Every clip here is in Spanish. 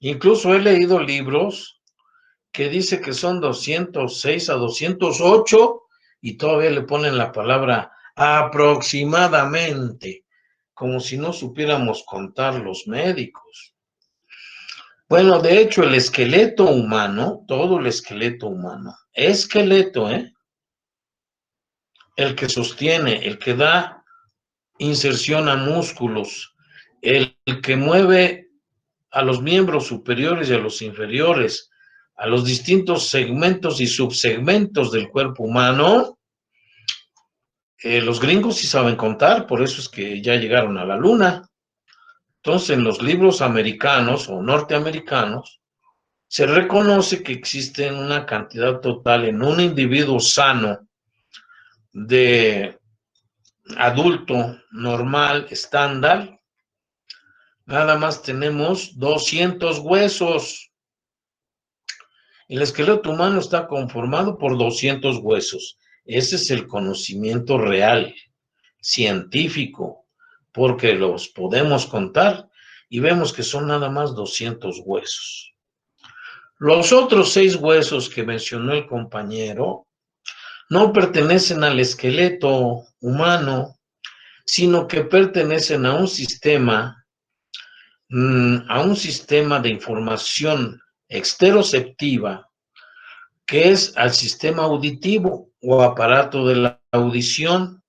Incluso he leído libros que dice que son 206 a 208 y todavía le ponen la palabra aproximadamente, como si no supiéramos contar los médicos. Bueno, de hecho, el esqueleto humano, todo el esqueleto humano, esqueleto, el que sostiene, el que da inserción a músculos, el que mueve a los miembros superiores y a los inferiores, a los distintos segmentos y subsegmentos del cuerpo humano. Los gringos sí saben contar, por eso es que ya llegaron a la luna. Entonces, en los libros americanos o norteamericanos, se reconoce que existe una cantidad total en un individuo sano de adulto normal, estándar, nada más tenemos 200 huesos. El esqueleto humano está conformado por 200 huesos. Ese es el conocimiento real, científico, porque los podemos contar y vemos que son nada más 200 huesos. Los otros 6 huesos que mencionó el compañero no pertenecen al esqueleto humano, sino que pertenecen a un sistema de información exteroceptiva, que es al sistema auditivo o aparato de la audición.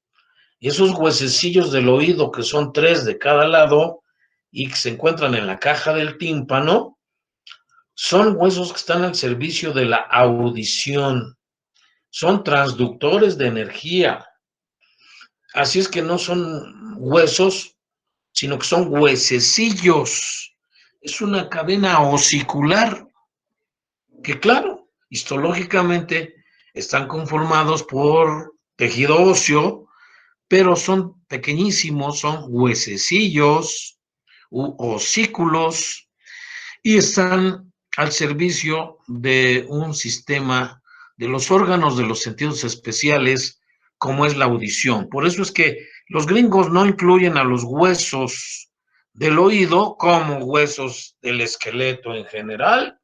Y esos huesecillos del oído, que son 3 de cada lado y que se encuentran en la caja del tímpano, son huesos que están al servicio de la audición. Son transductores de energía. Así es que no son huesos, sino que son huesecillos. Es una cadena osicular que, claro, histológicamente están conformados por tejido óseo, pero son pequeñísimos, son huesecillos u osículos y están al servicio de un sistema de los órganos de los sentidos especiales, como es la audición. Por eso es que los gringos no incluyen a los huesos del oído como huesos del esqueleto en general.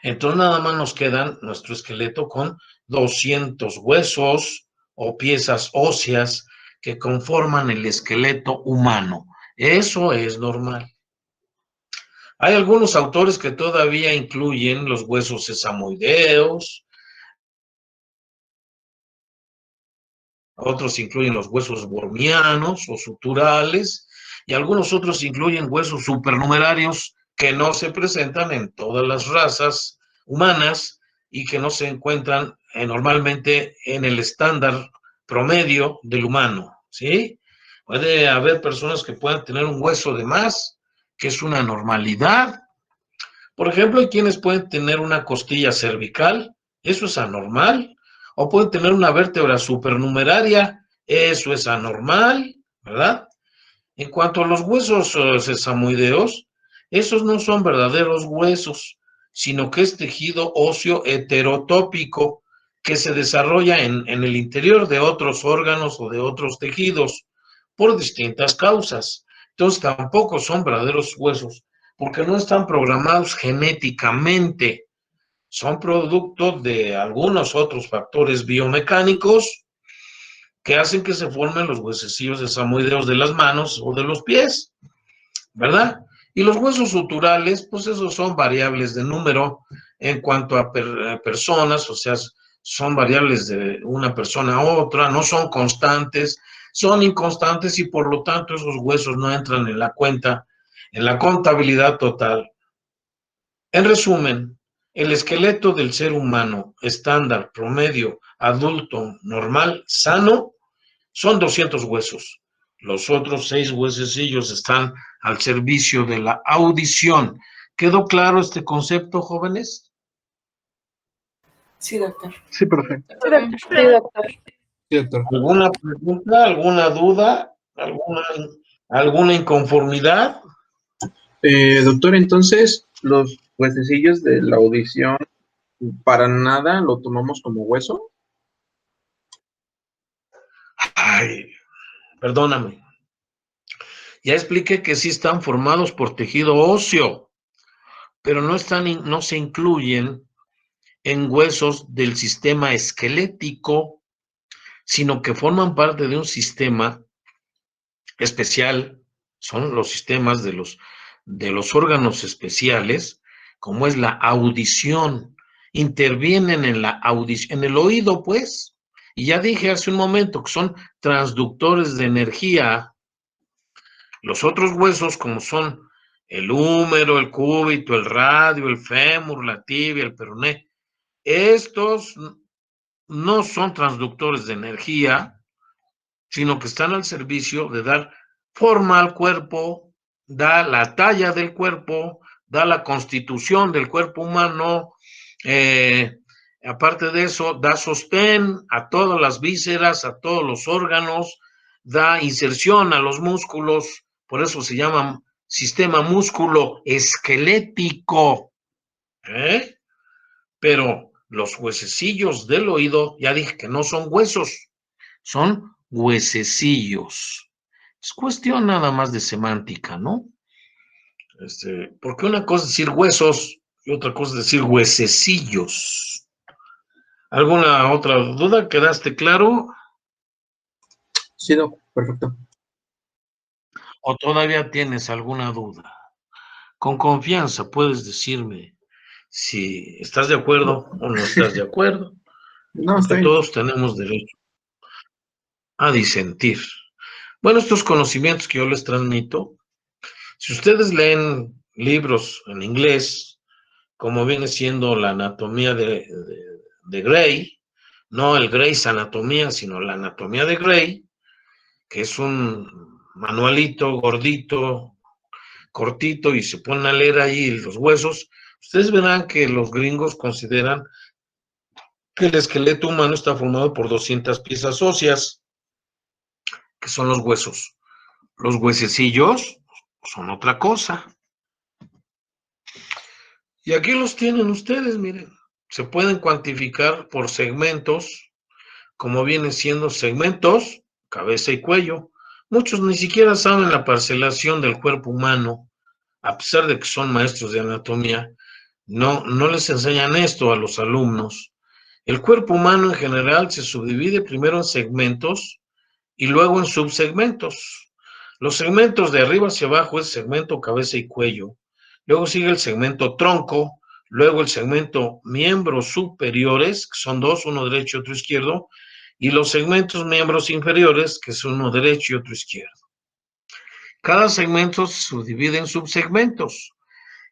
Entonces nada más nos quedan nuestro esqueleto con 200 huesos o piezas óseas que conforman el esqueleto humano. Eso es normal. Hay algunos autores que todavía incluyen los huesos sesamoideos, otros incluyen los huesos bormianos o suturales, y algunos otros incluyen huesos supernumerarios que no se presentan en todas las razas humanas y que no se encuentran normalmente en el estándar promedio del humano, ¿sí? Puede haber personas que puedan tener un hueso de más, que es una normalidad. Por ejemplo, hay quienes pueden tener una costilla cervical, eso es anormal, o pueden tener una vértebra supernumeraria, eso es anormal, ¿verdad? En cuanto a los huesos sesamoideos, esos no son verdaderos huesos, sino que es tejido óseo heterotópico que se desarrolla en el interior de otros órganos o de otros tejidos por distintas causas. Entonces tampoco son verdaderos huesos, porque no están programados genéticamente, son producto de algunos otros factores biomecánicos que hacen que se formen los huesecillos sesamoideos de las manos o de los pies, ¿verdad? Y los huesos suturales, pues esos son variables de número en cuanto a personas, o sea, son variables de una persona a otra, no son constantes, son inconstantes y por lo tanto esos huesos no entran en la cuenta, en la contabilidad total. En resumen, el esqueleto del ser humano estándar, promedio, adulto, normal, sano, son 200 huesos. Los otros 6 huesecillos están al servicio de la audición. ¿Quedó claro este concepto, jóvenes? Sí, doctor. Sí, perfecto. Sí, doctor. Sí, doctor. Sí, doctor. ¿Alguna pregunta, alguna duda, alguna inconformidad? Doctor, entonces, los huesecillos de la audición, ¿para nada lo tomamos como hueso? Ay, perdóname. Ya expliqué que sí están formados por tejido óseo. pero no se incluyen en huesos del sistema esquelético, sino que forman parte de un sistema especial, son los sistemas de los órganos especiales, como es la audición, intervienen en la audición, en el oído, pues, y ya dije hace un momento que son transductores de energía. Los otros huesos, como son el húmero, el cúbito, el radio, el fémur, la tibia, el peroné, estos no son transductores de energía, sino que están al servicio de dar forma al cuerpo, da la talla del cuerpo, da la constitución del cuerpo humano, aparte de eso, da sostén a todas las vísceras, a todos los órganos, da inserción a los músculos, por eso se llama sistema músculo esquelético, ¿eh? Pero los huesecillos del oído, ya dije que no son huesos, son huesecillos. Es cuestión nada más de semántica, ¿no? Porque una cosa es decir huesos y otra cosa es decir huesecillos. ¿Alguna otra duda? ¿Quedaste claro? Sí, Doc, perfecto. ¿O todavía tienes alguna duda? Con confianza puedes decirme si estás de acuerdo o no estás de acuerdo, No, está porque bien. todos tenemos derecho a disentir. Bueno, estos conocimientos que yo les transmito, si ustedes leen libros en inglés, como viene siendo la anatomía de Grey, no el Grey's Anatomía, sino la anatomía de Grey, que es un manualito gordito, cortito, y se ponen a leer ahí los huesos, ustedes verán que los gringos consideran que el esqueleto humano está formado por 200 piezas óseas, que son los huesos. Los huesecillos son otra cosa. Y aquí los tienen ustedes, miren. Se pueden cuantificar por segmentos, como vienen siendo segmentos, cabeza y cuello. Muchos ni siquiera saben la parcelación del cuerpo humano, a pesar de que son maestros de anatomía. No les enseñan esto a los alumnos. El cuerpo humano en general se subdivide primero en segmentos y luego en subsegmentos. Los segmentos de arriba hacia abajo es segmento, cabeza y cuello. Luego sigue el segmento tronco, luego el segmento miembros superiores, que son dos, uno derecho y otro izquierdo, y los segmentos miembros inferiores, que son uno derecho y otro izquierdo. Cada segmento se subdivide en subsegmentos.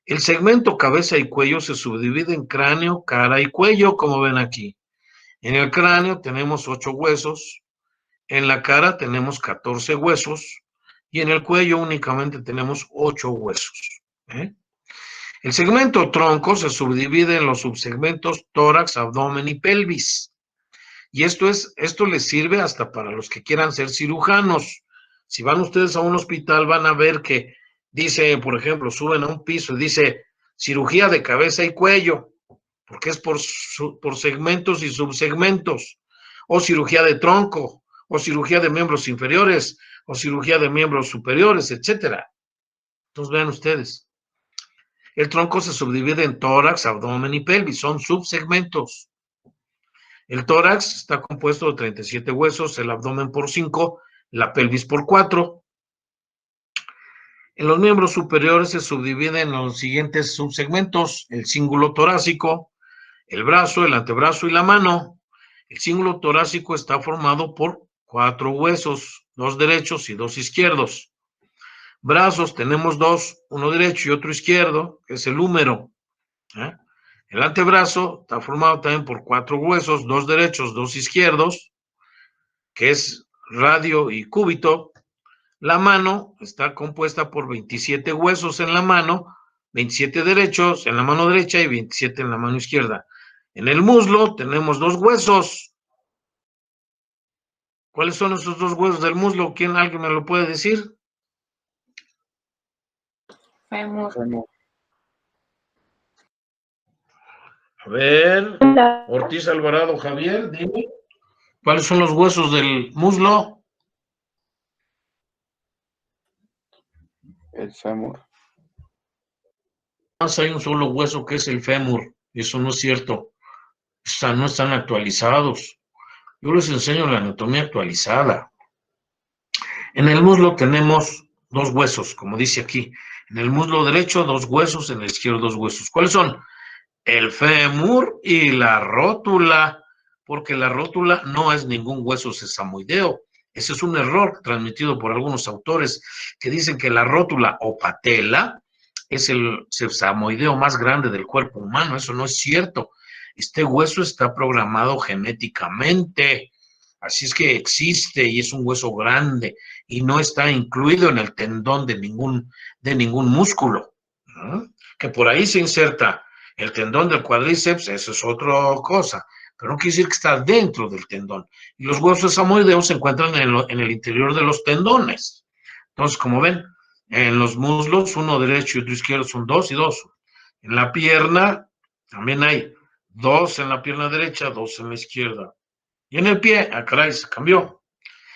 El segmento cabeza y cuello se subdivide en cráneo, cara y cuello, como ven aquí. En el cráneo tenemos 8 huesos, en la cara tenemos 14 huesos y en el cuello únicamente tenemos 8 huesos. El segmento tronco se subdivide en los subsegmentos tórax, abdomen y pelvis. Y esto les sirve hasta para los que quieran ser cirujanos. Si van ustedes a un hospital van a ver que dice, por ejemplo, suben a un piso y dice cirugía de cabeza y cuello, porque es por segmentos y subsegmentos, o cirugía de tronco, o cirugía de miembros inferiores, o cirugía de miembros superiores, etcétera. Entonces vean ustedes. El tronco se subdivide en tórax, abdomen y pelvis, son subsegmentos. El tórax está compuesto de 37 huesos, el abdomen por 5, la pelvis por 4. En los miembros superiores se subdividen en los siguientes subsegmentos: el cíngulo torácico, el brazo, el antebrazo y la mano. El cíngulo torácico está formado por 4 huesos, 2 derechos y 2 izquierdos. Brazos tenemos 2, uno derecho y otro izquierdo, que es el húmero. El antebrazo está formado también por 4 huesos, 2 derechos, 2 izquierdos, que es radio y cúbito. La mano está compuesta por 27 huesos en la mano, 27 derechos en la mano derecha y 27 en la mano izquierda. En el muslo tenemos 2 huesos. ¿Cuáles son esos 2 huesos del muslo? ¿Alguien me lo puede decir? Fémur. A ver, Ortiz Alvarado Javier, dime. ¿Cuáles son los huesos del muslo? El fémur. más hay un solo hueso que es el fémur. Eso no es cierto. No están actualizados. Yo les enseño la anatomía actualizada. En el muslo tenemos dos huesos, como dice aquí. En el muslo derecho, dos huesos, en el izquierdo, dos huesos. ¿Cuáles son? El fémur y la rótula, porque la rótula no es ningún hueso sesamoideo. Ese es un error transmitido por algunos autores que dicen que la rótula o patela es el sesamoideo más grande del cuerpo humano. Eso no es cierto. Este hueso está programado genéticamente, así es que existe y es un hueso grande y no está incluido en el tendón de ningún músculo, ¿no? Que por ahí se inserta el tendón del cuádriceps, eso es otra cosa, pero no quiere decir que está dentro del tendón. Y los huesos sesamoideos se encuentran en el interior de los tendones. Entonces, como ven, en los muslos, uno derecho y otro izquierdo son dos y dos. En la pierna también hay dos en la pierna derecha, dos en la izquierda. Y en el pie, caray, se cambió.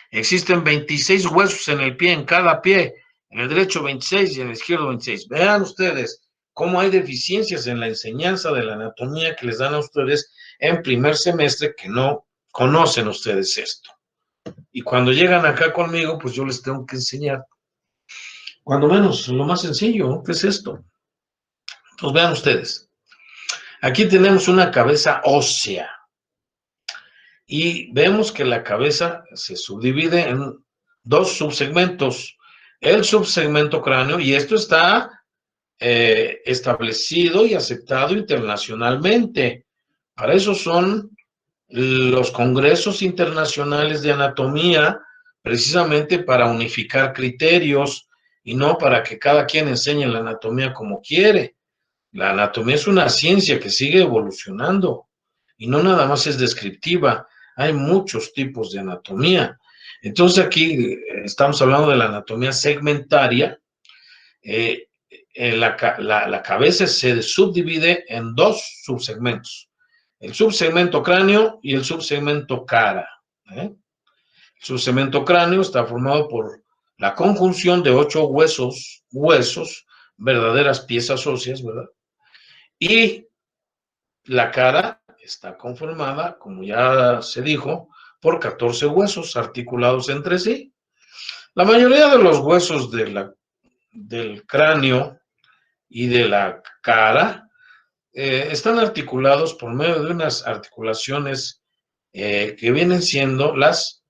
Existen 26 huesos en el pie, en cada pie. En el derecho 26 y en el izquierdo 26. Vean ustedes cómo hay deficiencias en la enseñanza de la anatomía que les dan a ustedes en primer semestre que no conocen ustedes esto. Y cuando llegan acá conmigo, pues yo les tengo que enseñar. Cuando menos, lo más sencillo, ¿no? ¿Qué es esto? Pues vean ustedes. Aquí tenemos una cabeza ósea. Y vemos que la cabeza se subdivide en dos subsegmentos. El subsegmento cráneo, y esto está establecido y aceptado internacionalmente. Para eso son los congresos internacionales de anatomía, precisamente para unificar criterios y no para que cada quien enseñe la anatomía como quiere. La anatomía es una ciencia que sigue evolucionando y no nada más es descriptiva, hay muchos tipos de anatomía. Entonces aquí estamos hablando de la anatomía segmentaria. La cabeza se subdivide en dos subsegmentos, el subsegmento cráneo y el subsegmento cara. El subsegmento cráneo está formado por la conjunción de 8 huesos, verdaderas piezas óseas, ¿verdad? Y la cara está conformada, como ya se dijo, por 14 huesos articulados entre sí. La mayoría de los huesos del cráneo y de la cara están articulados por medio de unas articulaciones que vienen siendo las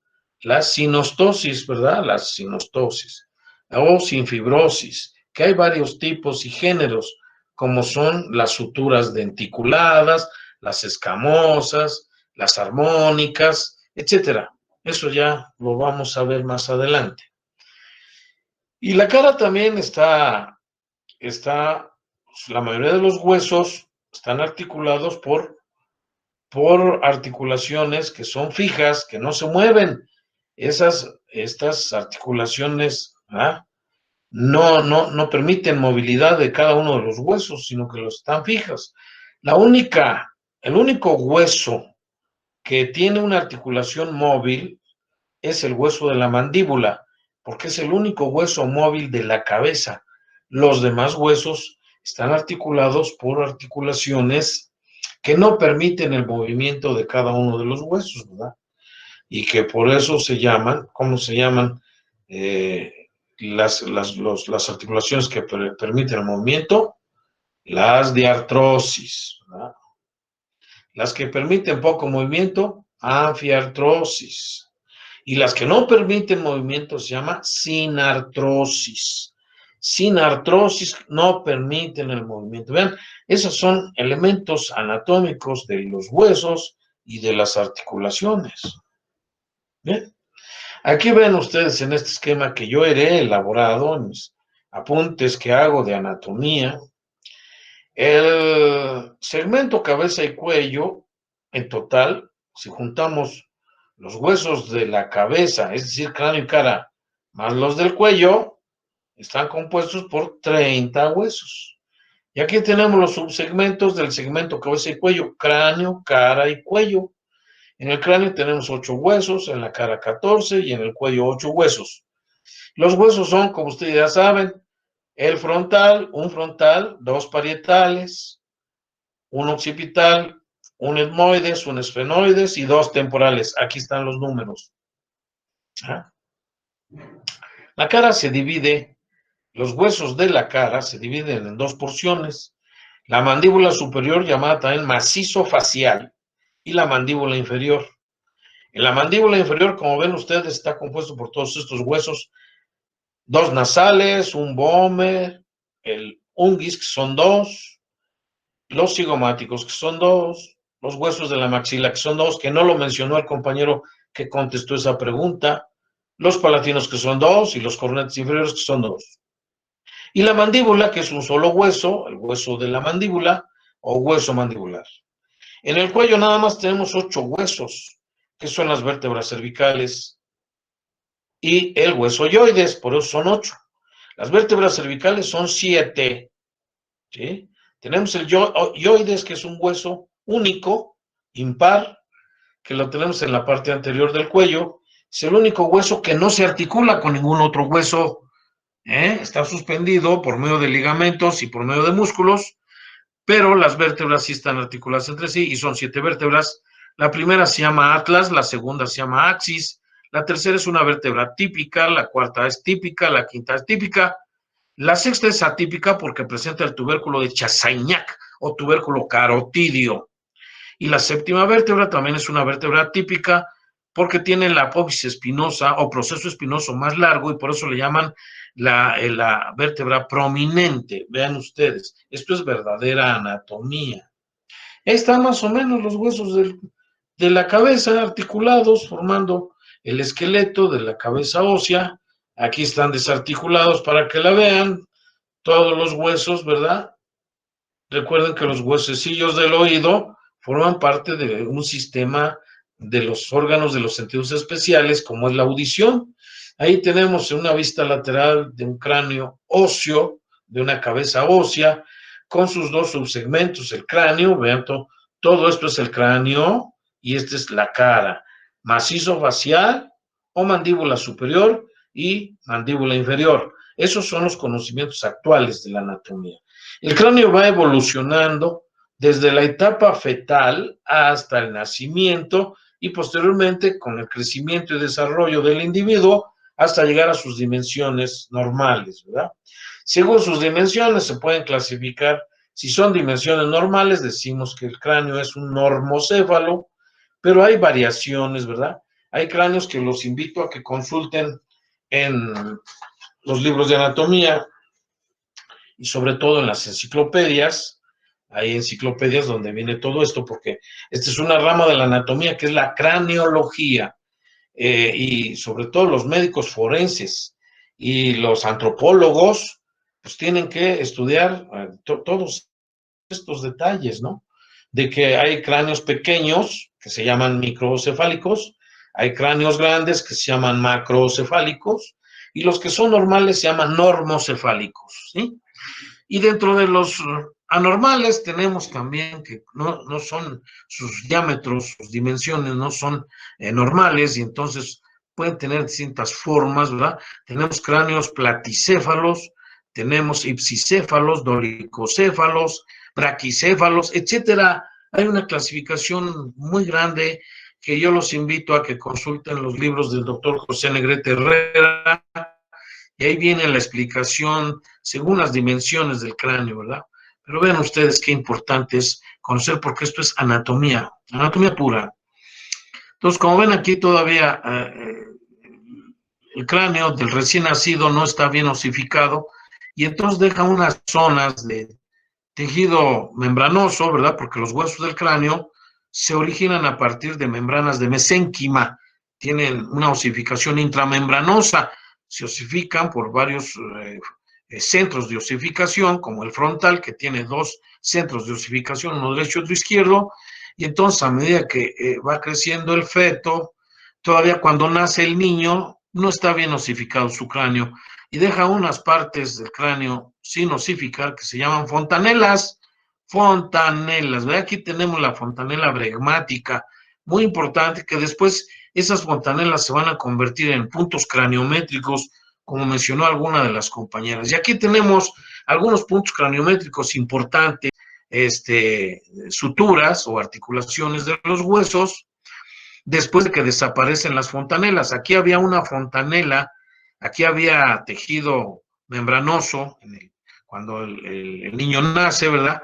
sinostosis, ¿verdad? Las sinostosis o sinfibrosis, que hay varios tipos y géneros, como son las suturas denticuladas, las escamosas, las armónicas, etcétera. Eso ya lo vamos a ver más adelante. Y la cara también está, la mayoría de los huesos están articulados por articulaciones que son fijas, que no se mueven. Estas articulaciones no permiten movilidad de cada uno de los huesos, sino que los están fijas. El único hueso que tiene una articulación móvil es el hueso de la mandíbula, porque es el único hueso móvil de la cabeza. Los demás huesos están articulados por articulaciones que no permiten el movimiento de cada uno de los huesos, ¿verdad? Y que por eso se llaman, ¿cómo se llaman? Las articulaciones que permiten el movimiento, las de artrosis, ¿verdad? Las que permiten poco movimiento, anfiartrosis. Y las que no permiten movimiento se llama sinartrosis. Sinartrosis no permiten el movimiento. Vean, esos son elementos anatómicos de los huesos y de las articulaciones. Bien. Aquí ven ustedes en este esquema que yo he elaborado en mis apuntes que hago de anatomía. El segmento cabeza y cuello, en total, si juntamos los huesos de la cabeza, es decir, cráneo y cara, más los del cuello, están compuestos por 30 huesos. Y aquí tenemos los subsegmentos del segmento cabeza y cuello, cráneo, cara y cuello. En el cráneo tenemos 8 huesos, en la cara 14 y en el cuello 8 huesos. Los huesos son, como ustedes ya saben, El frontal, un frontal, dos parietales, un occipital, un etmoides, un esfenoides y dos temporales. Aquí están los números. ¿Ah? La cara se divide, los huesos de la cara se dividen en dos porciones. La mandíbula superior, llamada también macizo facial, y la mandíbula inferior. En la mandíbula inferior, como ven ustedes, está compuesto por todos estos huesos, dos nasales, un vómer, el unguis, que son dos, los cigomáticos, que son dos, los huesos de la maxila, que son dos, que no lo mencionó el compañero que contestó esa pregunta, los palatinos, que son dos, y los cornetes inferiores, que son dos. Y la mandíbula, que es un solo hueso, el hueso de la mandíbula o hueso mandibular. En el cuello nada más tenemos 8 huesos, que son las vértebras cervicales y el hueso yoides, por eso son 8. Las vértebras cervicales son 7, ¿sí? Tenemos el yoides, que es un hueso único, impar, que lo tenemos en la parte anterior del cuello. Es el único hueso que no se articula con ningún otro hueso, está suspendido por medio de ligamentos y por medio de músculos, pero las vértebras sí están articuladas entre sí y son 7 vértebras. La primera se llama atlas, la segunda se llama axis, la tercera es una vértebra típica, la cuarta es típica, la quinta es típica, la sexta es atípica porque presenta el tubérculo de Chassaignac o tubérculo carotidio. Y la séptima vértebra también es una vértebra típica porque tiene la apófisis espinosa o proceso espinoso más largo y por eso le llaman la vértebra prominente. Vean ustedes, esto es verdadera anatomía. Ahí están más o menos los huesos de la cabeza articulados formando el esqueleto de la cabeza ósea. Aquí están desarticulados para que la vean, todos los huesos, ¿verdad? Recuerden que los huesecillos del oído forman parte de un sistema de los órganos de los sentidos especiales, como es la audición. Ahí tenemos una vista lateral de un cráneo óseo, de una cabeza ósea, con sus dos subsegmentos, el cráneo, vean, todo esto es el cráneo y esta es la cara, macizo facial o mandíbula superior y mandíbula inferior. Esos son los conocimientos actuales de la anatomía. El cráneo va evolucionando desde la etapa fetal hasta el nacimiento y posteriormente con el crecimiento y desarrollo del individuo hasta llegar a sus dimensiones normales, ¿verdad? Según sus dimensiones se pueden clasificar. Si son dimensiones normales, decimos que el cráneo es un normocéfalo, pero hay variaciones, ¿verdad? Hay cráneos que los invito a que consulten en los libros de anatomía y sobre todo en las enciclopedias. Hay enciclopedias donde viene todo esto, porque esta es una rama de la anatomía que es la craneología, y sobre todo los médicos forenses y los antropólogos, pues tienen que estudiar todos estos detalles, ¿no? De que hay cráneos pequeños que se llaman microcefálicos, hay cráneos grandes que se llaman macrocefálicos, y los que son normales se llaman normocefálicos, ¿sí? Y dentro de los anormales tenemos también que no son sus diámetros, sus dimensiones no son normales y entonces pueden tener distintas formas, ¿verdad? Tenemos cráneos platicéfalos, tenemos ipsicéfalos, dolicocéfalos, braquicéfalos, etcétera. Hay una clasificación muy grande que yo los invito a que consulten los libros del doctor José Negrete Herrera, y ahí viene la explicación según las dimensiones del cráneo, ¿verdad? Pero vean ustedes qué importante es conocer, porque esto es anatomía, anatomía pura. Entonces, como ven aquí todavía el cráneo del recién nacido no está bien osificado y entonces deja unas zonas de tejido membranoso, ¿verdad? Porque los huesos del cráneo se originan a partir de membranas de mesénquima, tienen una osificación intramembranosa, se osifican por varios centros de osificación, como el frontal, que tiene 2 centros de osificación, uno derecho y otro izquierdo, y entonces a medida que va creciendo el feto, todavía cuando nace el niño, no está bien osificado su cráneo, y deja unas partes del cráneo sin osificar que se llaman fontanelas. Fontanelas, ¿verdad? Aquí tenemos la fontanela bregmática, muy importante, que después esas fontanelas se van a convertir en puntos craniométricos como mencionó alguna de las compañeras. Y aquí tenemos algunos puntos craniométricos importantes, suturas o articulaciones de los huesos, después de que desaparecen las fontanelas. Aquí había una fontanela, aquí había tejido membranoso, cuando el niño nace, ¿verdad?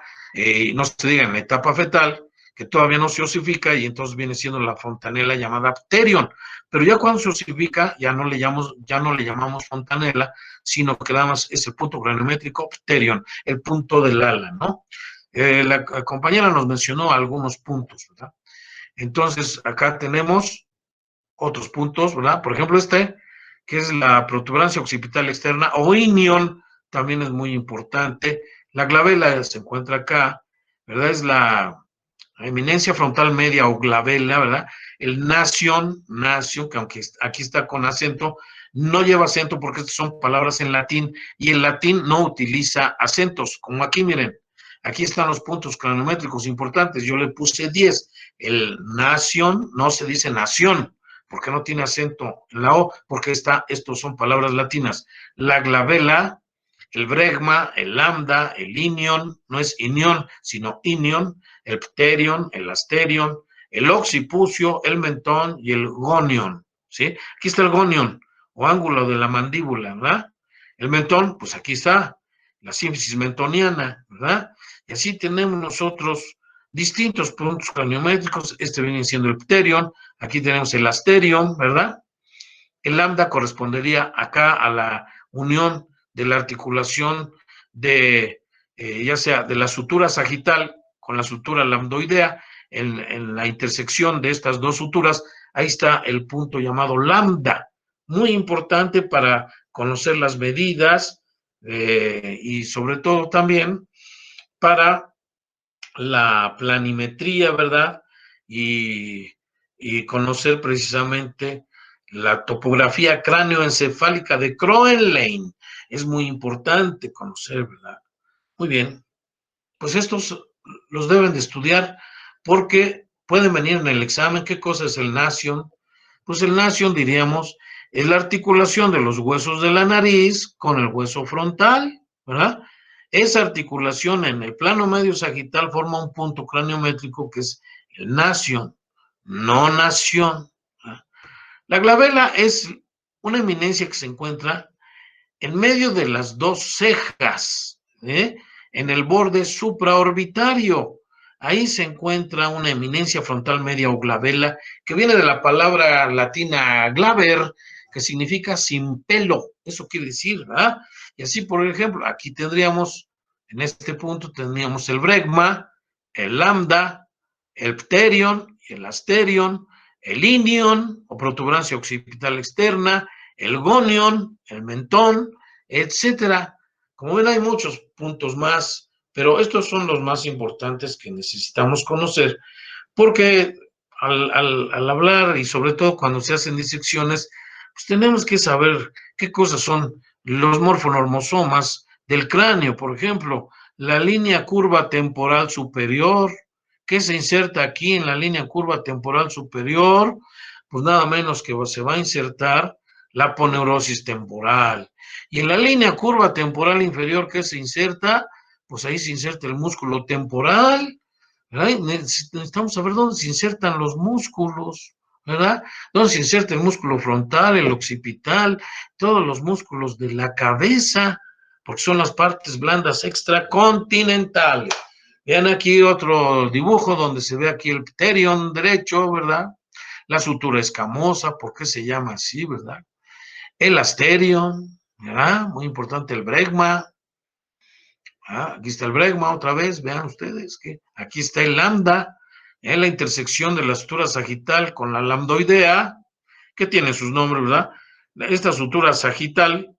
No se diga en la etapa fetal, que todavía no se osifica, y entonces viene siendo la fontanela llamada pterion. Pero ya cuando se osifica, ya no le llamamos fontanela, sino que nada más es el punto craniométrico pterion, el punto del ala, ¿no? La compañera nos mencionó algunos puntos, ¿verdad? Entonces, acá tenemos otros puntos, ¿verdad? Por ejemplo, que es la protuberancia occipital externa, o inion, también es muy importante. La glabela se encuentra acá, ¿verdad? Es la eminencia frontal media o glabela, ¿verdad? El nación, que aunque aquí está con acento, no lleva acento porque estas son palabras en latín, y el latín no utiliza acentos, como aquí, miren, aquí están los puntos craniométricos importantes, yo le puse 10, el nación, no se dice nación, porque no tiene acento en la O, porque estos son palabras latinas, la glabela, el bregma, el lambda, el inion, no es inion, sino inion, el pterion, el asterion, el occipucio, el mentón y el gonion, ¿sí? Aquí está el gonion, o ángulo de la mandíbula, ¿verdad? El mentón, pues aquí está, la sínfisis mentoniana, ¿verdad? Y así tenemos nosotros distintos puntos craniométricos. Viene siendo el pterion, aquí tenemos el asterion, ¿verdad? El lambda correspondería acá a la unión de la articulación de, ya sea de la sutura sagital con la sutura lambdoidea, en la intersección de estas dos suturas, ahí está el punto llamado lambda, muy importante para conocer las medidas y sobre todo también para la planimetría, ¿verdad? Y conocer precisamente la topografía cráneoencefálica de Kroenlein. Es muy importante conocer, ¿verdad? Muy bien, pues estos los deben de estudiar porque pueden venir en el examen. ¿Qué cosa es el nasion? Pues el nasion, diríamos, es la articulación de los huesos de la nariz con el hueso frontal, ¿verdad? Esa articulación en el plano medio sagital forma un punto craniométrico que es el nasion, no nación. ¿Verdad? La glabela es una eminencia que se encuentra en medio de las dos cejas, en el borde supraorbitario. Ahí se encuentra una eminencia frontal media o glabela, que viene de la palabra latina glaber, que significa sin pelo. Eso quiere decir, ¿verdad? Y así, por ejemplo, aquí tendríamos, en este punto, tendríamos el bregma, el lambda, el pterion, el asterion, el inion, o protuberancia occipital externa, el gonion, el mentón, etcétera. Como ven, hay muchos puntos más, pero estos son los más importantes que necesitamos conocer, porque al hablar, y sobre todo cuando se hacen disecciones, pues tenemos que saber qué cosas son los morfonormosomas del cráneo. Por ejemplo, la línea curva temporal superior, que se inserta aquí en la línea curva temporal superior, pues nada menos que se va a insertar la aponeurosis temporal. Y en la línea curva temporal inferior que se inserta, pues ahí se inserta el músculo temporal, ¿verdad? Necesitamos saber dónde se insertan los músculos, ¿verdad? Dónde se inserta el músculo frontal, el occipital, todos los músculos de la cabeza, porque son las partes blandas extracontinentales. Vean aquí otro dibujo donde se ve aquí el pterion derecho, ¿verdad? La sutura escamosa, ¿por qué se llama así, verdad? El asterion, ¿verdad? Muy importante el bregma. Aquí está el bregma otra vez, vean ustedes que aquí está el lambda, en la intersección de la sutura sagital con la lambdoidea, que tiene sus nombres, ¿verdad? Esta sutura sagital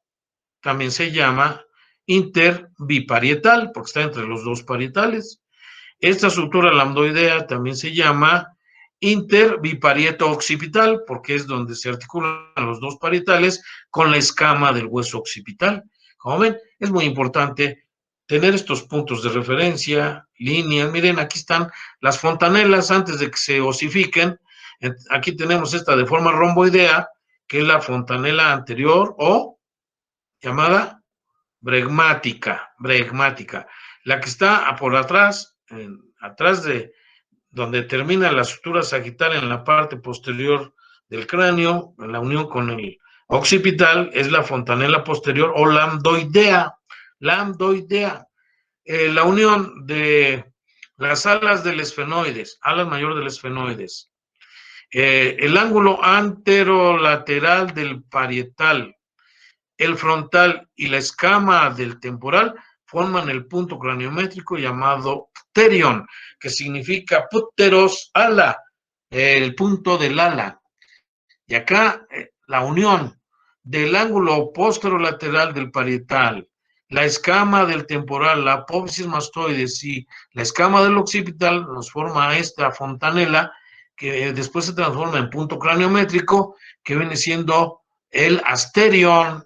también se llama interbiparietal, porque está entre los dos parietales. Esta sutura lambdoidea también se llama interbiparieto occipital, porque es donde se articulan los dos parietales con la escama del hueso occipital. Como ven, es muy importante tener estos puntos de referencia, líneas. Miren, aquí están las fontanelas antes de que se osifiquen. Aquí tenemos esta de forma romboidea, que es la fontanela anterior o llamada bregmática. La que está por atrás, atrás de donde termina la sutura sagital en la parte posterior del cráneo, en la unión con el occipital, es la fontanela posterior o lambdoidea. La unión de las alas del esfenoides, alas mayor del esfenoides, el ángulo anterolateral del parietal, el frontal y la escama del temporal forman el punto craniométrico llamado pterion, que significa pteros, ala, el punto del ala. Y acá la unión del ángulo posterolateral del parietal, la escama del temporal, la apófisis mastoides y la escama del occipital nos forma esta fontanela que después se transforma en punto craniométrico, que viene siendo el asterion,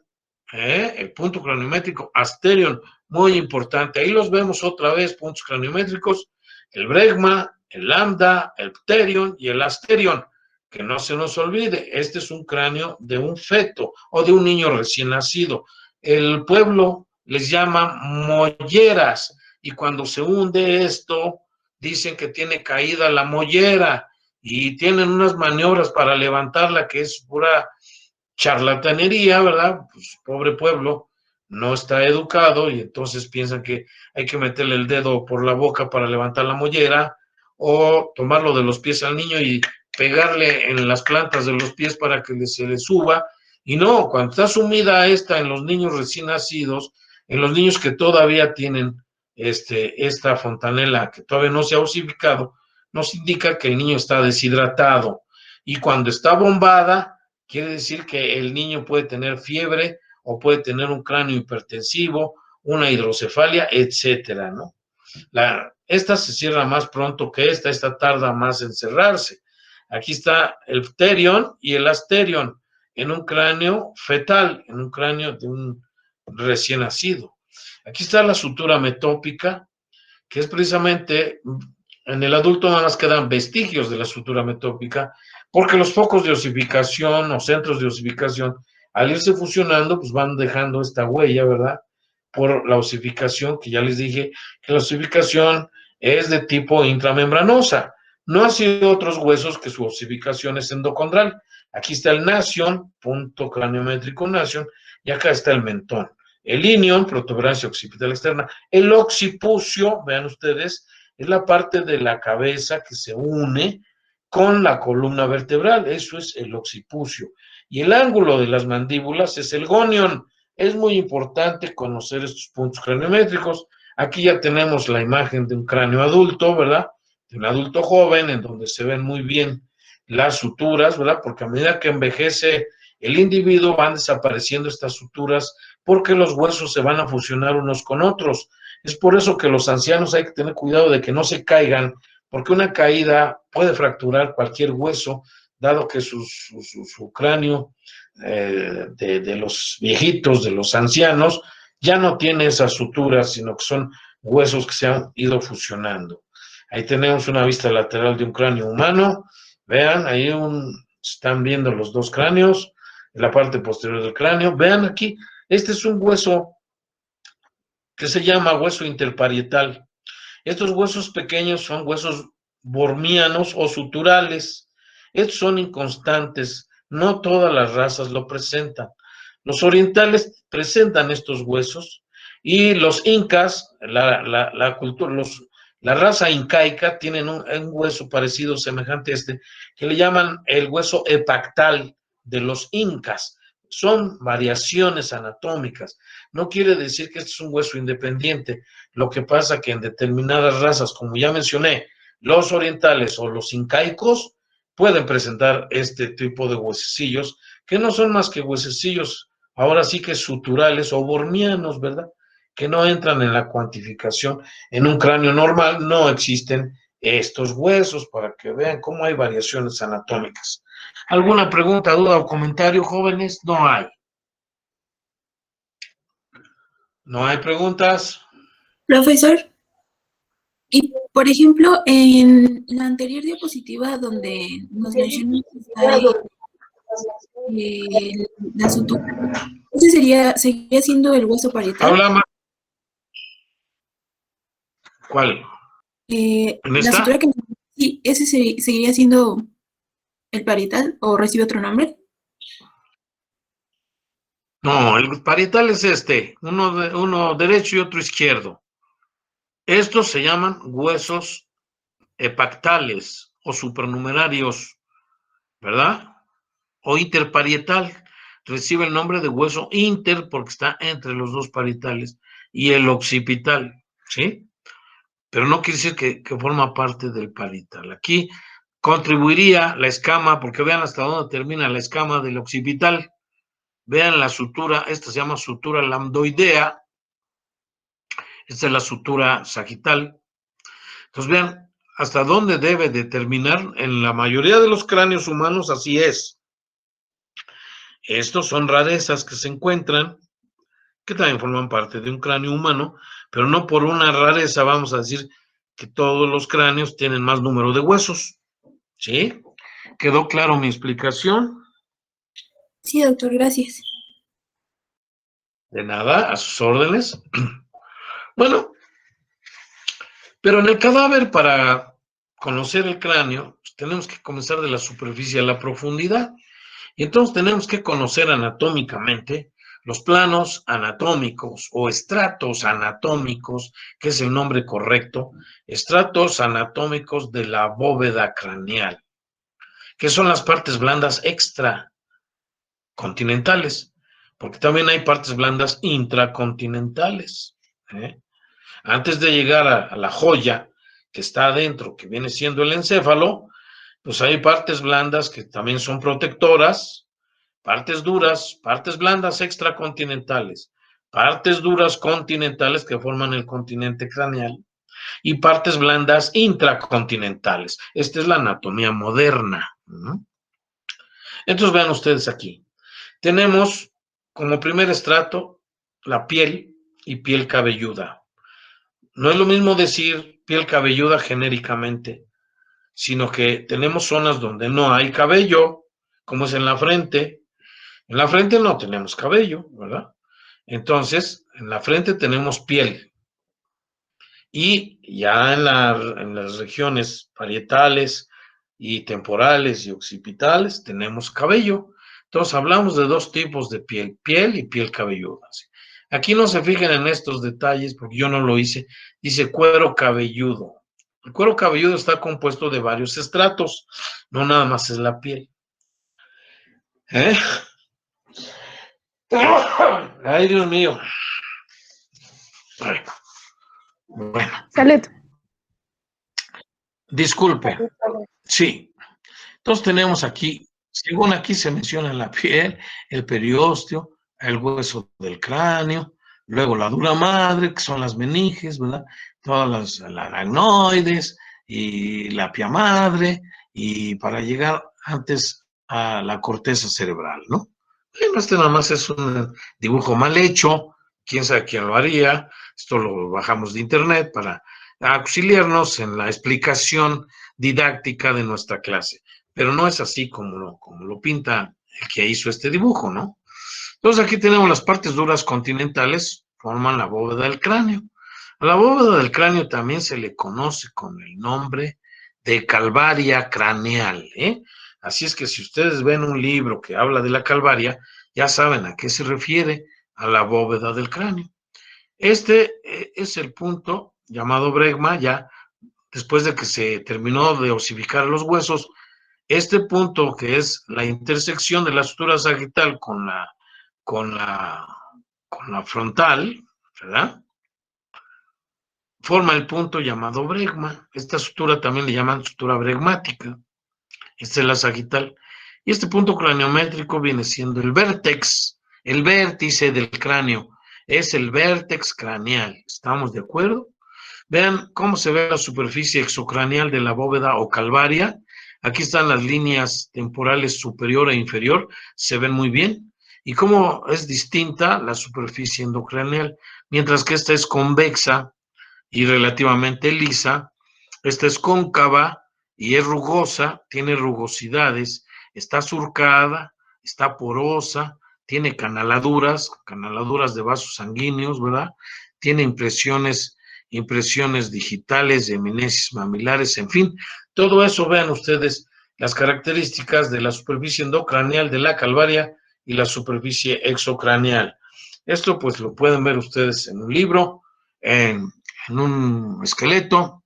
el punto craniométrico asterion, muy importante. Ahí los vemos otra vez, puntos craniométricos, el bregma, el lambda, el pterion y el asterion. Que no se nos olvide, este es un cráneo de un feto o de un niño recién nacido. El pueblo les llama molleras y cuando se hunde esto, dicen que tiene caída la mollera y tienen unas maniobras para levantarla que es pura charlatanería, ¿verdad? Pues pobre pueblo, no está educado y entonces piensan que hay que meterle el dedo por la boca para levantar la mollera o tomarlo de los pies al niño y pegarle en las plantas de los pies para que se le suba. Y no, cuando está sumida esta en los niños recién nacidos, en los niños que todavía tienen esta fontanela que todavía no se ha osificado, nos indica que el niño está deshidratado. Y cuando está bombada, quiere decir que el niño puede tener fiebre o puede tener un cráneo hipertensivo, una hidrocefalia, etcétera, ¿no? Esta se cierra más pronto que esta tarda más en cerrarse. Aquí está el pterion y el asterion en un cráneo fetal, en un cráneo de un recién nacido. Aquí está la sutura metópica, que es precisamente, en el adulto nada más quedan vestigios de la sutura metópica, porque los focos de osificación o centros de osificación, al irse fusionando, pues van dejando esta huella, ¿verdad? Por la osificación, que ya les dije que la osificación es de tipo intramembranosa. No así otros huesos que su osificación es endocondral. Aquí está el nasion, punto craniométrico nasion, y acá está el mentón. El ilion, protuberancia occipital externa. El occipucio, vean ustedes, es la parte de la cabeza que se une con la columna vertebral. Eso es el occipucio. Y el ángulo de las mandíbulas es el gonion. Es muy importante conocer estos puntos craniométricos. Aquí ya tenemos la imagen de un cráneo adulto, ¿verdad? De un adulto joven, en donde se ven muy bien las suturas, ¿verdad? Porque a medida que envejece el individuo van desapareciendo estas suturas porque los huesos se van a fusionar unos con otros. Es por eso que los ancianos hay que tener cuidado de que no se caigan, porque una caída puede fracturar cualquier hueso, dado que su cráneo de los viejitos, de los ancianos, ya no tiene esas suturas, sino que son huesos que se han ido fusionando. Ahí tenemos una vista lateral de un cráneo humano. Vean, ahí están viendo los dos cráneos, en la parte posterior del cráneo. Vean aquí, este es un hueso que se llama hueso interparietal. Estos huesos pequeños son huesos bormianos o suturales. Estos son inconstantes, no todas las razas lo presentan. Los orientales presentan estos huesos y los incas, la raza incaica, tienen un hueso parecido, semejante a este, que le llaman el hueso epactal de los incas. Son variaciones anatómicas. No quiere decir que este es un hueso independiente. Lo que pasa que en determinadas razas, como ya mencioné, los orientales o los incaicos pueden presentar este tipo de huesecillos, que no son más que huesecillos, ahora sí que suturales o bormianos, ¿verdad? Que no entran en la cuantificación. En un cráneo normal no existen estos huesos, para que vean cómo hay variaciones anatómicas. ¿Alguna pregunta, duda o comentario, jóvenes? No hay. ¿No hay preguntas? Profesor, y por ejemplo, en la anterior diapositiva donde nos mencionó la sutura, Ese seguiría siendo el hueso parietal. Habla más. ¿Cuál? ¿En La esta? sutura que sí, ese seguiría siendo el parietal o recibe otro nombre. No, el parietal es uno derecho y otro izquierdo. Estos se llaman huesos hepactales o supernumerarios, ¿verdad? O interparietal. Recibe el nombre de hueso inter porque está entre los dos parietales y el occipital, ¿sí? Pero no quiere decir que forma parte del parietal. Aquí contribuiría la escama, porque vean hasta dónde termina la escama del occipital. Vean la sutura, esta se llama sutura lambdoidea, esta es la sutura sagital. Entonces vean hasta dónde debe de terminar. En la mayoría de los cráneos humanos así es. Estos son rarezas que se encuentran, que también forman parte de un cráneo humano, pero no por una rareza vamos a decir que todos los cráneos tienen más número de huesos. ¿Sí? ¿Quedó claro mi explicación? Sí, doctor, gracias. De nada, a sus órdenes. Bueno, pero en el cadáver, para conocer el cráneo, pues, tenemos que comenzar de la superficie a la profundidad. Y entonces tenemos que conocer anatómicamente los planos anatómicos o estratos anatómicos, que es el nombre correcto, estratos anatómicos de la bóveda craneal, que son las partes blandas extracontinentales, porque también hay partes blandas intracontinentales, ¿eh? Antes de llegar a la joya que está adentro, que viene siendo el encéfalo, pues hay partes blandas que también son protectoras, partes duras, partes blandas extracontinentales, partes duras continentales que forman el continente craneal y partes blandas intracontinentales. Esta es la anatomía moderna, ¿no? Entonces vean ustedes aquí. Tenemos como primer estrato la piel y piel cabelluda. No es lo mismo decir piel cabelluda genéricamente, sino que tenemos zonas donde no hay cabello, como es en la frente. En la frente no tenemos cabello, ¿verdad? Entonces, en la frente tenemos piel. Y ya en las regiones parietales y temporales y occipitales tenemos cabello. Entonces hablamos de dos tipos de piel y piel cabelluda. Aquí no se fijen en estos detalles porque yo no lo hice. Dice cuero cabelludo. El cuero cabelludo está compuesto de varios estratos, no nada más es la piel. ¿Eh? Ay, Dios mío. Bueno. Salud. Disculpe. Sí. Entonces tenemos aquí, según aquí se menciona la piel, el periósteo, el hueso del cráneo, luego la dura madre, que son las meninges, ¿verdad? Todas las aracnoides y la pia madre, y para llegar antes a la corteza cerebral, ¿no? Bueno, este nada más es un dibujo mal hecho, quién sabe quién lo haría, esto lo bajamos de internet para auxiliarnos en la explicación didáctica de nuestra clase, pero no es así como lo pinta el que hizo este dibujo, ¿no? Entonces aquí tenemos las partes duras continentales, forman la bóveda del cráneo. A la bóveda del cráneo también se le conoce con el nombre de calvaria craneal, ¿eh? Así es que si ustedes ven un libro que habla de la calvaria, ya saben a qué se refiere, a la bóveda del cráneo. Este es el punto llamado bregma, ya después de que se terminó de osificar los huesos. Este punto, que es la intersección de la sutura sagital con la, con la frontal, ¿verdad? Forma el punto llamado bregma. Esta sutura también le llaman sutura bregmática. Esta es la sagital. Y este punto craniométrico viene siendo el vértice del cráneo. Es el vértex craneal. ¿Estamos de acuerdo? Vean cómo se ve la superficie exocraneal de la bóveda o calvaria. Aquí están las líneas temporales superior e inferior. Se ven muy bien. Y cómo es distinta la superficie endocraneal. Mientras que esta es convexa y relativamente lisa, esta es cóncava y es rugosa, tiene rugosidades, está surcada, está porosa, tiene canaladuras de vasos sanguíneos, ¿verdad? Tiene impresiones digitales de eminesis mamilares, en fin, todo eso, vean ustedes las características de la superficie endocranial de la calvaria y la superficie exocranial. Esto pues lo pueden ver ustedes en un libro, en un esqueleto.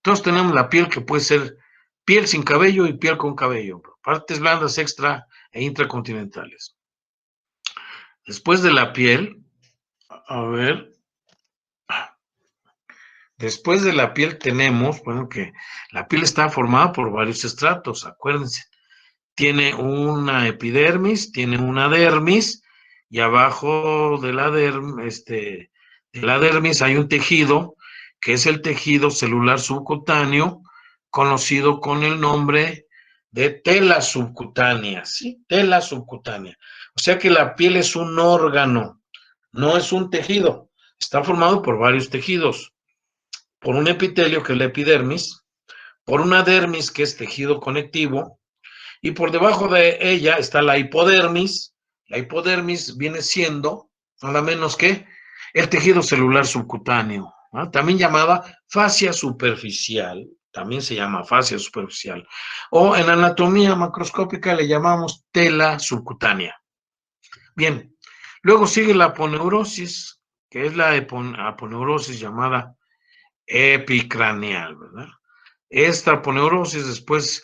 Entonces tenemos la piel que puede ser piel sin cabello y piel con cabello, partes blandas extra e intracontinentales. Después de la piel, a ver, después de la piel tenemos, bueno, que la piel está formada por varios estratos, acuérdense. Tiene una epidermis, tiene una dermis, y abajo de la dermis hay un tejido, que es el tejido celular subcutáneo, conocido con el nombre de tela subcutánea, ¿sí? Tela subcutánea. O sea que la piel es un órgano, no es un tejido. Está formado por varios tejidos. Por un epitelio, que es la epidermis, por una dermis, que es tejido conectivo, y por debajo de ella está la hipodermis. La hipodermis viene siendo nada menos que el tejido celular subcutáneo, ¿no? También llamada fascia superficial, también se llama fascia superficial, o en anatomía macroscópica le llamamos tela subcutánea. Bien, luego sigue la aponeurosis, que es la aponeurosis llamada epicraneal, ¿verdad? Esta aponeurosis, después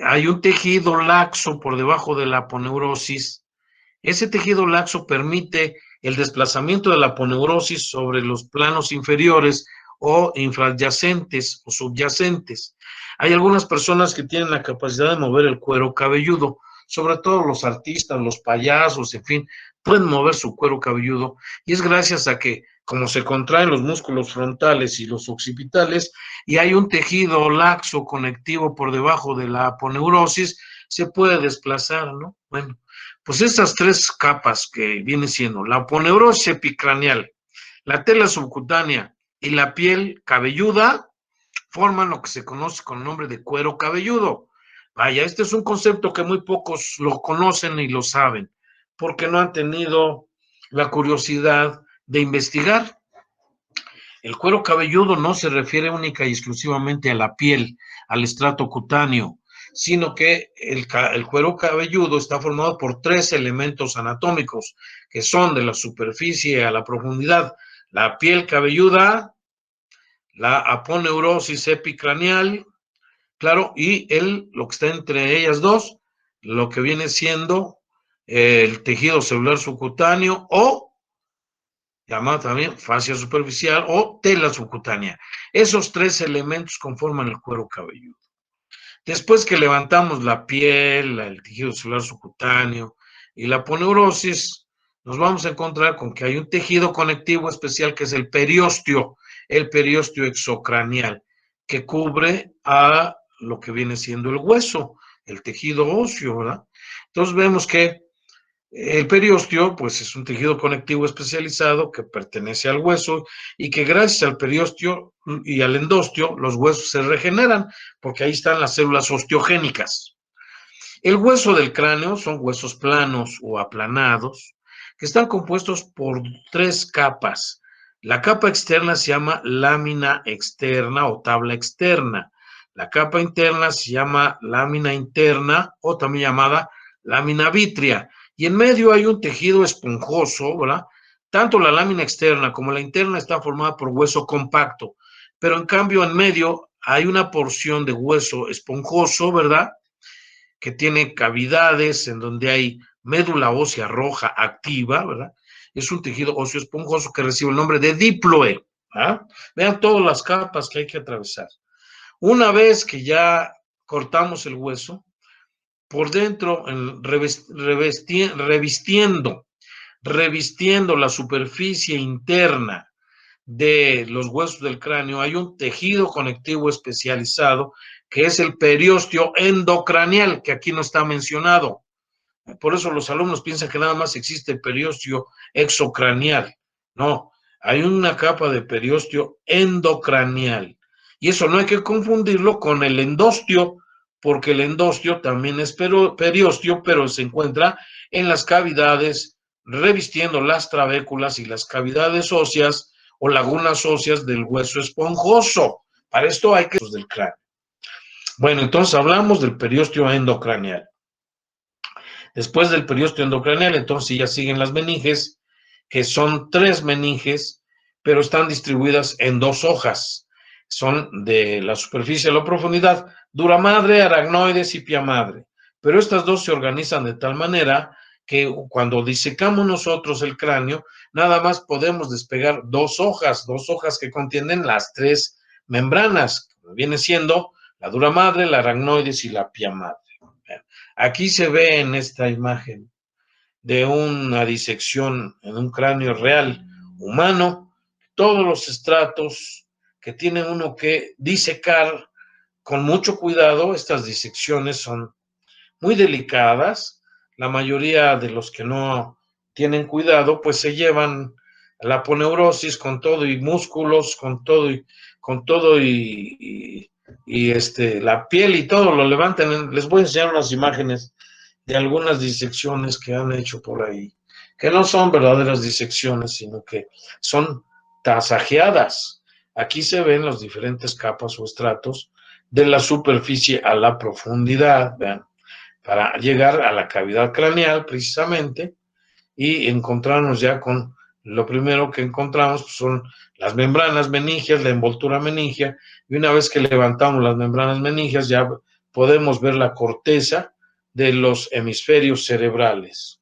hay un tejido laxo por debajo de la aponeurosis. Ese tejido laxo permite el desplazamiento de la aponeurosis sobre los planos inferiores o infrayacentes o subyacentes. Hay algunas personas que tienen la capacidad de mover el cuero cabelludo, sobre todo los artistas, los payasos, en fin, pueden mover su cuero cabelludo, y es gracias a que, como se contraen los músculos frontales y los occipitales, y hay un tejido laxo conectivo por debajo de la aponeurosis, se puede desplazar, ¿no? Bueno, pues estas tres capas que viene siendo la aponeurosis epicraneal, la tela subcutánea y la piel cabelluda, forman lo que se conoce con el nombre de cuero cabelludo. Vaya, este es un concepto que muy pocos lo conocen y lo saben, porque no han tenido la curiosidad de investigar. El cuero cabelludo no se refiere única y exclusivamente a la piel, al estrato cutáneo, sino que el cuero cabelludo está formado por tres elementos anatómicos, que son de la superficie a la profundidad: la piel cabelluda, la aponeurosis epicraneal, claro, y lo que está entre ellas dos, lo que viene siendo el tejido celular subcutáneo, o llamado también fascia superficial o tela subcutánea. Esos tres elementos conforman el cuero cabelludo. Después que levantamos la piel, el tejido celular subcutáneo y la aponeurosis, nos vamos a encontrar con que hay un tejido conectivo especial, que es el periósteo exocranial, que cubre a lo que viene siendo el hueso, el tejido óseo, ¿verdad? Entonces vemos que el periósteo, pues, es un tejido conectivo especializado que pertenece al hueso, y que gracias al periósteo y al endosteo los huesos se regeneran, porque ahí están las células osteogénicas. El hueso del cráneo son huesos planos o aplanados, que están compuestos por tres capas. La capa externa se llama lámina externa o tabla externa. La capa interna se llama lámina interna, o también llamada lámina vítrea. Y en medio hay un tejido esponjoso, ¿verdad? Tanto la lámina externa como la interna está formada por hueso compacto, pero en cambio en medio hay una porción de hueso esponjoso, ¿verdad?, que tiene cavidades en donde hay médula ósea roja activa, ¿verdad? Es un tejido óseo esponjoso que recibe el nombre de diploe, ¿verdad? Vean todas las capas que hay que atravesar. Una vez que ya cortamos el hueso, por dentro, revistiendo la superficie interna de los huesos del cráneo, hay un tejido conectivo especializado, que es el periósteo endocranial, que aquí no está mencionado. Por eso los alumnos piensan que nada más existe el periósteo exocranial. No, hay una capa de periósteo endocranial. Y eso no hay que confundirlo con el endosteo, porque el endosteo también es periósteo, pero se encuentra en las cavidades revistiendo las trabéculas y las cavidades óseas o lagunas óseas del hueso esponjoso. Para esto hay que del cráneo. Bueno, entonces hablamos del periósteo endocraneal. Después del periósteo endocraneal, entonces ya siguen las meninges, que son 3 meninges, pero están distribuidas en 2 hojas. Son de la superficie a la profundidad, dura madre, aracnoides y pia madre. Pero estas 2 se organizan de tal manera que cuando disecamos nosotros el cráneo, nada más podemos despegar 2 hojas que contienen las 3 membranas, que viene siendo la dura madre, la aracnoides y la pia madre. Aquí se ve en esta imagen de una disección en un cráneo real humano, todos los estratos que tiene uno que disecar con mucho cuidado. Estas disecciones son muy delicadas. La mayoría de los que no tienen cuidado, pues se llevan la aponeurosis con todo y músculos, con todo y la piel y todo lo levantan. Les voy a enseñar unas imágenes de algunas disecciones que han hecho por ahí, que no son verdaderas disecciones, sino que son tasajeadas. Aquí se ven las diferentes capas o estratos de la superficie a la profundidad, vean, para llegar a la cavidad craneal precisamente y encontrarnos ya con lo primero que encontramos, pues son las membranas meningias, la envoltura meningia, y una vez que levantamos las membranas meningias ya podemos ver la corteza de los hemisferios cerebrales.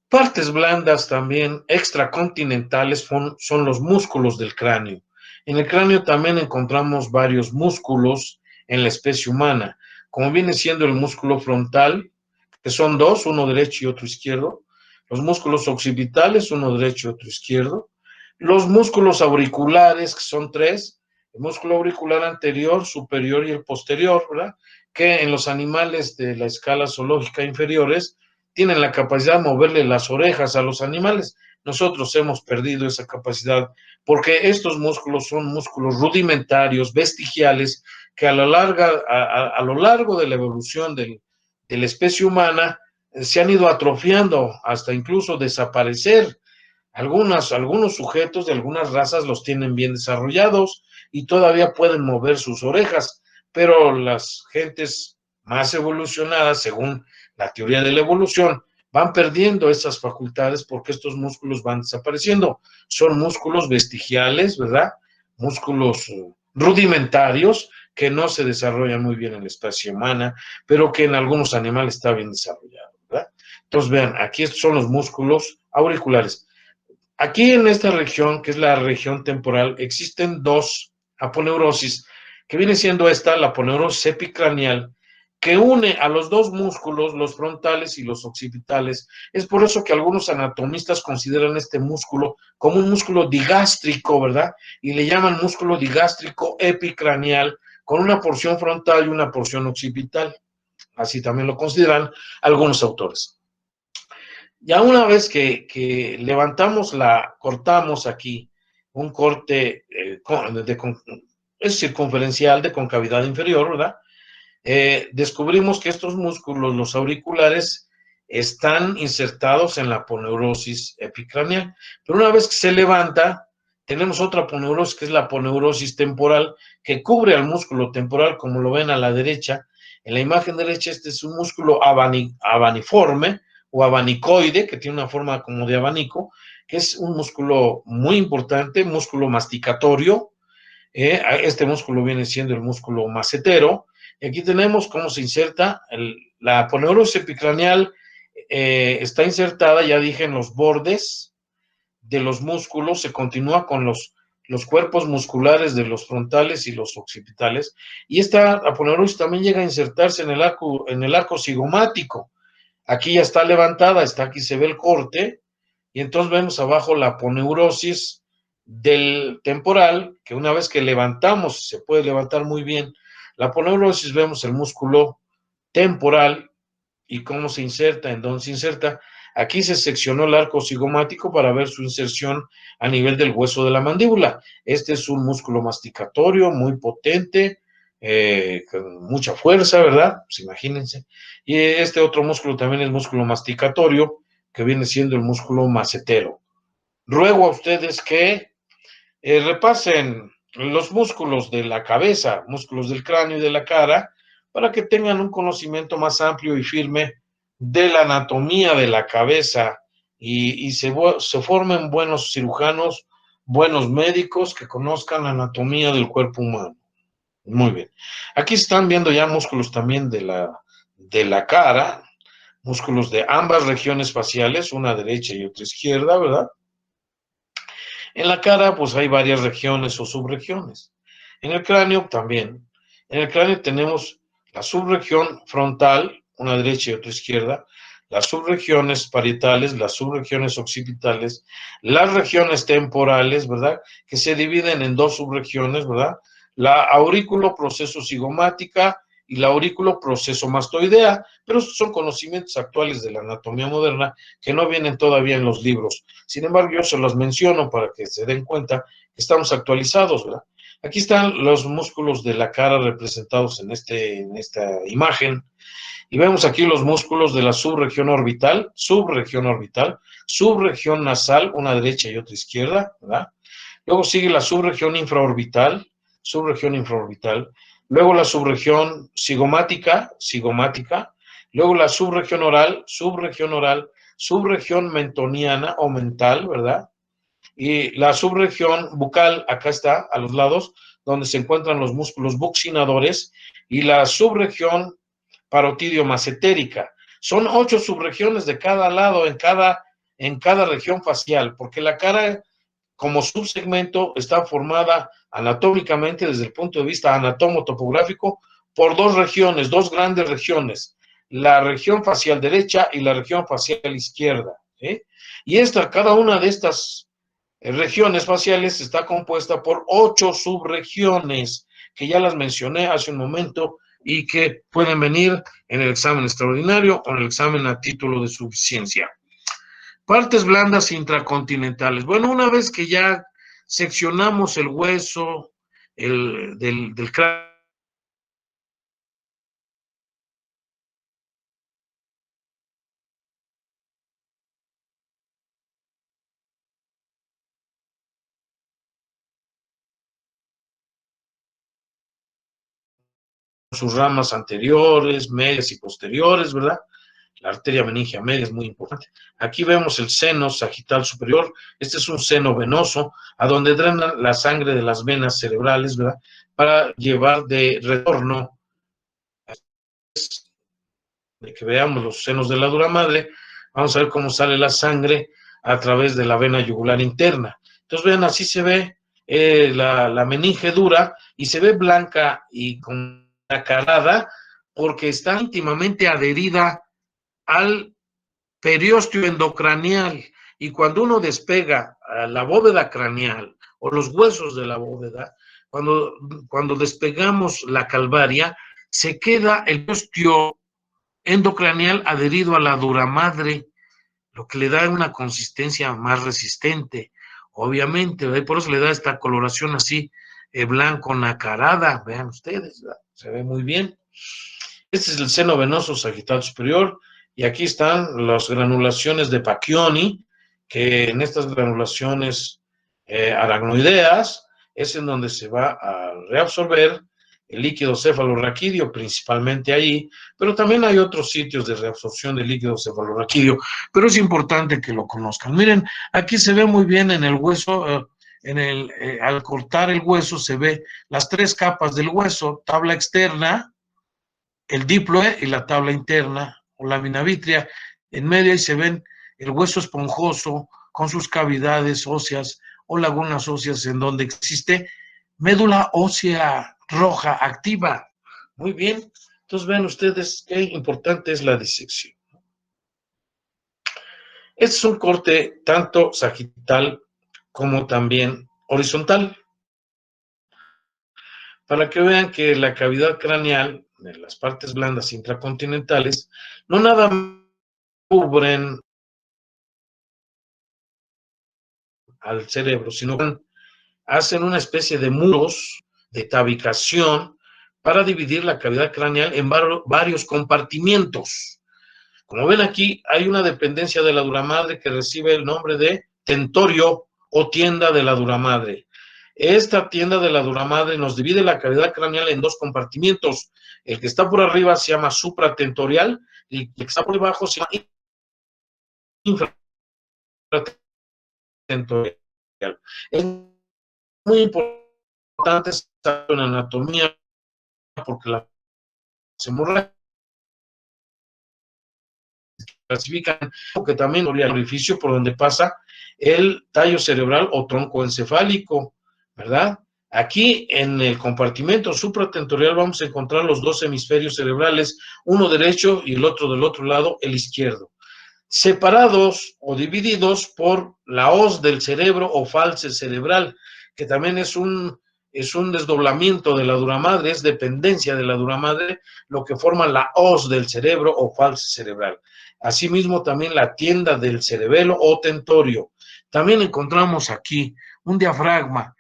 Partes blandas también extracontinentales son los músculos del cráneo. En el cráneo también encontramos varios músculos en la especie humana, como viene siendo el músculo frontal, que son 2, uno derecho y otro izquierdo, los músculos occipitales, uno derecho y otro izquierdo, los músculos auriculares, que son 3, el músculo auricular anterior, superior y el posterior, ¿verdad? Que en los animales de la escala zoológica inferiores tienen la capacidad de moverle las orejas a los animales. Nosotros hemos perdido esa capacidad porque estos músculos son músculos rudimentarios, vestigiales, que a lo largo de la evolución de la especie humana se han ido atrofiando hasta incluso desaparecer. Algunos sujetos de algunas razas los tienen bien desarrollados y todavía pueden mover sus orejas, pero las gentes más evolucionadas, según la teoría de la evolución, van perdiendo esas facultades porque estos músculos van desapareciendo. Son músculos vestigiales, ¿verdad? Músculos rudimentarios que no se desarrollan muy bien en la especie humana, pero que en algunos animales está bien desarrollado, ¿verdad? Entonces, vean, aquí estos son los músculos auriculares. Aquí en esta región, que es la región temporal, existen 2 aponeurosis, que viene siendo esta, la aponeurosis epicranial, que une a los 2 músculos, los frontales y los occipitales. Es por eso que algunos anatomistas consideran este músculo como un músculo digástrico, ¿verdad? Y le llaman músculo digástrico epicranial, con una porción frontal y una porción occipital. Así también lo consideran algunos autores. Ya una vez que cortamos aquí un corte es circunferencial de concavidad inferior, ¿verdad? Descubrimos que estos músculos, los auriculares, están insertados en la aponeurosis epicraneal. Pero una vez que se levanta, tenemos otra aponeurosis, que es la aponeurosis temporal, que cubre al músculo temporal, como lo ven a la derecha. En la imagen derecha, este es un músculo abaniforme, o abanicoide, que tiene una forma como de abanico, que es un músculo muy importante, músculo masticatorio. Este músculo viene siendo el músculo macetero. Y aquí tenemos cómo se inserta la aponeurosis epicraneal. Está insertada, ya dije, en los bordes de los músculos. Se continúa con los cuerpos musculares de los frontales y los occipitales. Y esta aponeurosis también llega a insertarse en el arco cigomático. Aquí ya está levantada, aquí se ve el corte, y entonces vemos abajo la aponeurosis del temporal, que una vez que levantamos, se puede levantar muy bien la aponeurosis, vemos el músculo temporal y cómo se inserta, en dónde se inserta. Aquí se seccionó el arco cigomático para ver su inserción a nivel del hueso de la mandíbula. Este es un músculo masticatorio muy potente, con mucha fuerza, ¿verdad? Pues imagínense. Y este otro músculo también es músculo masticatorio, que viene siendo el músculo macetero. Ruego a ustedes que repasen los músculos de la cabeza, músculos del cráneo y de la cara, para que tengan un conocimiento más amplio y firme de la anatomía de la cabeza y se formen buenos cirujanos, buenos médicos que conozcan la anatomía del cuerpo humano. Muy bien. Aquí están viendo ya músculos también de la cara, músculos de ambas regiones faciales, una derecha y otra izquierda, ¿verdad? En la cara, pues hay varias regiones o subregiones. En el cráneo también. En el cráneo tenemos la subregión frontal, una derecha y otra izquierda, las subregiones parietales, las subregiones occipitales, las regiones temporales, ¿verdad? Que se dividen en dos subregiones, ¿verdad? La aurículo proceso cigomática y la aurículo proceso mastoidea, pero estos son conocimientos actuales de la anatomía moderna que no vienen todavía en los libros. Sin embargo, yo se los menciono para que se den cuenta que estamos actualizados, ¿verdad? Aquí están los músculos de la cara representados en esta imagen. Y vemos aquí los músculos de la subregión orbital, subregión nasal, una derecha y otra izquierda, ¿verdad? Luego sigue la subregión infraorbital, luego la subregión cigomática, luego la subregión oral, subregión mentoniana o mental, ¿verdad? Y la subregión bucal, acá está, a los lados, donde se encuentran los músculos buccinadores, y la subregión parotidio macetérica. Son 8 subregiones de cada lado, en cada región facial, porque la cara como subsegmento está formada anatómicamente desde el punto de vista anatomo-topográfico por dos regiones, dos grandes regiones, la región facial derecha y la región facial izquierda. Y cada una de estas regiones faciales está compuesta por 8 subregiones, que ya las mencioné hace un momento y que pueden venir en el examen extraordinario o en el examen a título de suficiencia. Partes blandas intracontinentales. Bueno, una vez que ya seccionamos el hueso del cráneo, sus ramas anteriores, medias y posteriores, ¿verdad? La arteria meningia media es muy importante. Aquí vemos el seno sagital superior. Este es un seno venoso a donde drena la sangre de las venas cerebrales, ¿verdad? Para llevar de retorno, de que veamos los senos de la dura madre, vamos a ver cómo sale la sangre a través de la vena yugular interna. Entonces, vean, así se ve la meninge dura y se ve blanca y con acarada porque está íntimamente adherida al periósteo endocranial, y cuando uno despega la bóveda craneal o los huesos de la bóveda, cuando despegamos la calvaria, se queda el periósteo endocranial adherido a la duramadre, lo que le da una consistencia más resistente, obviamente, ¿verdad? Y por eso le da esta coloración así, blanco nacarada, vean ustedes, ¿verdad? Se ve muy bien. Este es el seno venoso sagital superior, y aquí están las granulaciones de Pacchioni, que en estas granulaciones aracnoideas es en donde se va a reabsorber el líquido cefalorraquídeo, principalmente ahí, pero también hay otros sitios de reabsorción del líquido cefalorraquídeo, pero es importante que lo conozcan. Miren, aquí se ve muy bien en el hueso, al cortar el hueso se ve las 3 capas del hueso, tabla externa, el diploe y la tabla interna o lámina vítrea. En medio ahí se ven el hueso esponjoso con sus cavidades óseas o lagunas óseas en donde existe médula ósea roja activa. Muy bien. Entonces ven ustedes qué importante es la disección. Este es un corte tanto sagital como también horizontal, para que vean que la cavidad craneal de las partes blandas intracontinentales no nada más cubren al cerebro, sino que hacen una especie de muros de tabicación para dividir la cavidad craneal en varios compartimientos. Como ven aquí, hay una dependencia de la duramadre que recibe el nombre de tentorio o tienda de la duramadre. Esta tienda de la duramadre nos divide la cavidad craneal en dos compartimientos. El que está por arriba se llama supratentorial y el que está por debajo se llama infratentorial. Es muy importante saber en anatomía porque las hemorragias clasifican que también el orificio por donde pasa el tallo cerebral o tronco encefálico, ¿verdad? Aquí en el compartimento supratentorial vamos a encontrar los dos hemisferios cerebrales, uno derecho y el otro del otro lado, el izquierdo, separados o divididos por la hoz del cerebro o falce cerebral, que también es un desdoblamiento de la duramadre, es dependencia de la duramadre, lo que forma la hoz del cerebro o falce cerebral. Asimismo, también la tienda del cerebelo o tentorio. También encontramos aquí un diafragma,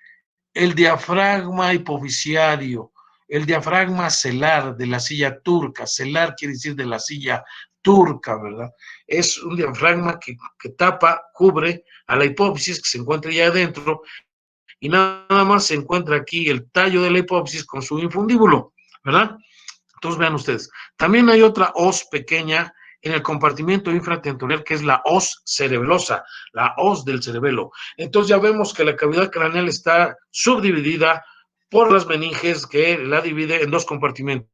el diafragma hipofisiario, el diafragma celar de la silla turca. Celar quiere decir de la silla turca, ¿verdad? Es un diafragma que tapa, cubre a la hipófisis que se encuentra ya adentro y nada más se encuentra aquí el tallo de la hipófisis con su infundíbulo, ¿verdad? Entonces vean ustedes, también hay otra hoz pequeña en el compartimento infratentorial que es la hoz cerebelosa, la hoz del cerebelo. Entonces ya vemos que la cavidad craneal está subdividida por las meninges que la divide en dos compartimentos,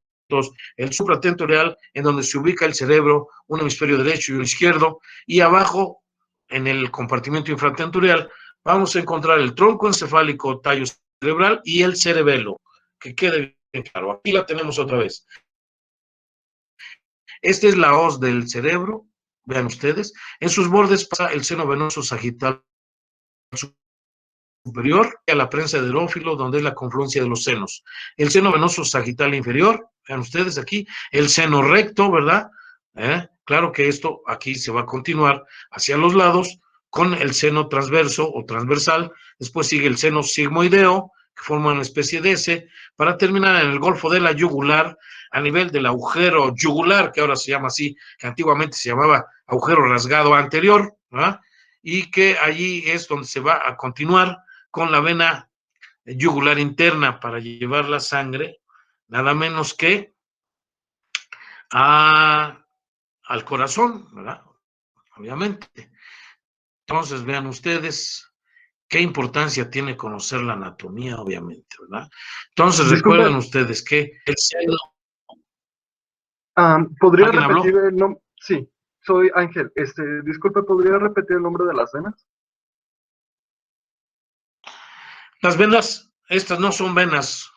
el supratentorial en donde se ubica el cerebro, un hemisferio derecho y un izquierdo, y abajo en el compartimento infratentorial vamos a encontrar el tronco encefálico, tallo cerebral y el cerebelo, que quede bien claro. Aquí la tenemos otra vez. Esta es la hoz del cerebro, vean ustedes. En sus bordes pasa el seno venoso sagital superior y a la prensa de erófilo, donde es la confluencia de los senos. El seno venoso sagital inferior, vean ustedes aquí, el seno recto, ¿verdad? Claro que esto aquí se va a continuar hacia los lados con el seno transverso o transversal. Después sigue el seno sigmoideo, que forma una especie de S, para terminar en el golfo de la yugular, a nivel del agujero yugular, que ahora se llama así, que antiguamente se llamaba agujero rasgado anterior, ¿verdad? Y que allí es donde se va a continuar con la vena yugular interna para llevar la sangre, nada menos que al corazón, ¿verdad? Obviamente. Entonces, vean ustedes qué importancia tiene conocer la anatomía, obviamente, ¿verdad? Entonces, Disculpe, recuerden ustedes que el seno... ¿podría ¿Alguien habló? repetir el nombre? Sí, soy Ángel. Disculpe, ¿podría repetir el nombre de las venas? Las venas, estas no son venas,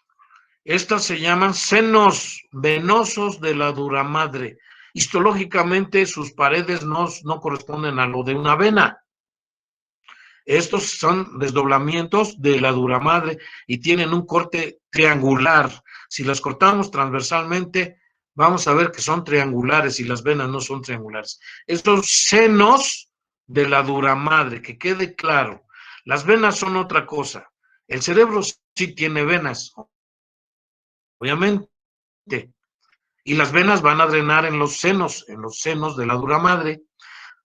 estas se llaman senos venosos de la duramadre. Histológicamente sus paredes no corresponden a lo de una vena. Estos son desdoblamientos de la duramadre y tienen un corte triangular. Si las cortamos transversalmente, vamos a ver que son triangulares y las venas no son triangulares. Estos senos de la duramadre, que quede claro. Las venas son otra cosa. El cerebro sí tiene venas, obviamente, y las venas van a drenar en los senos de la duramadre.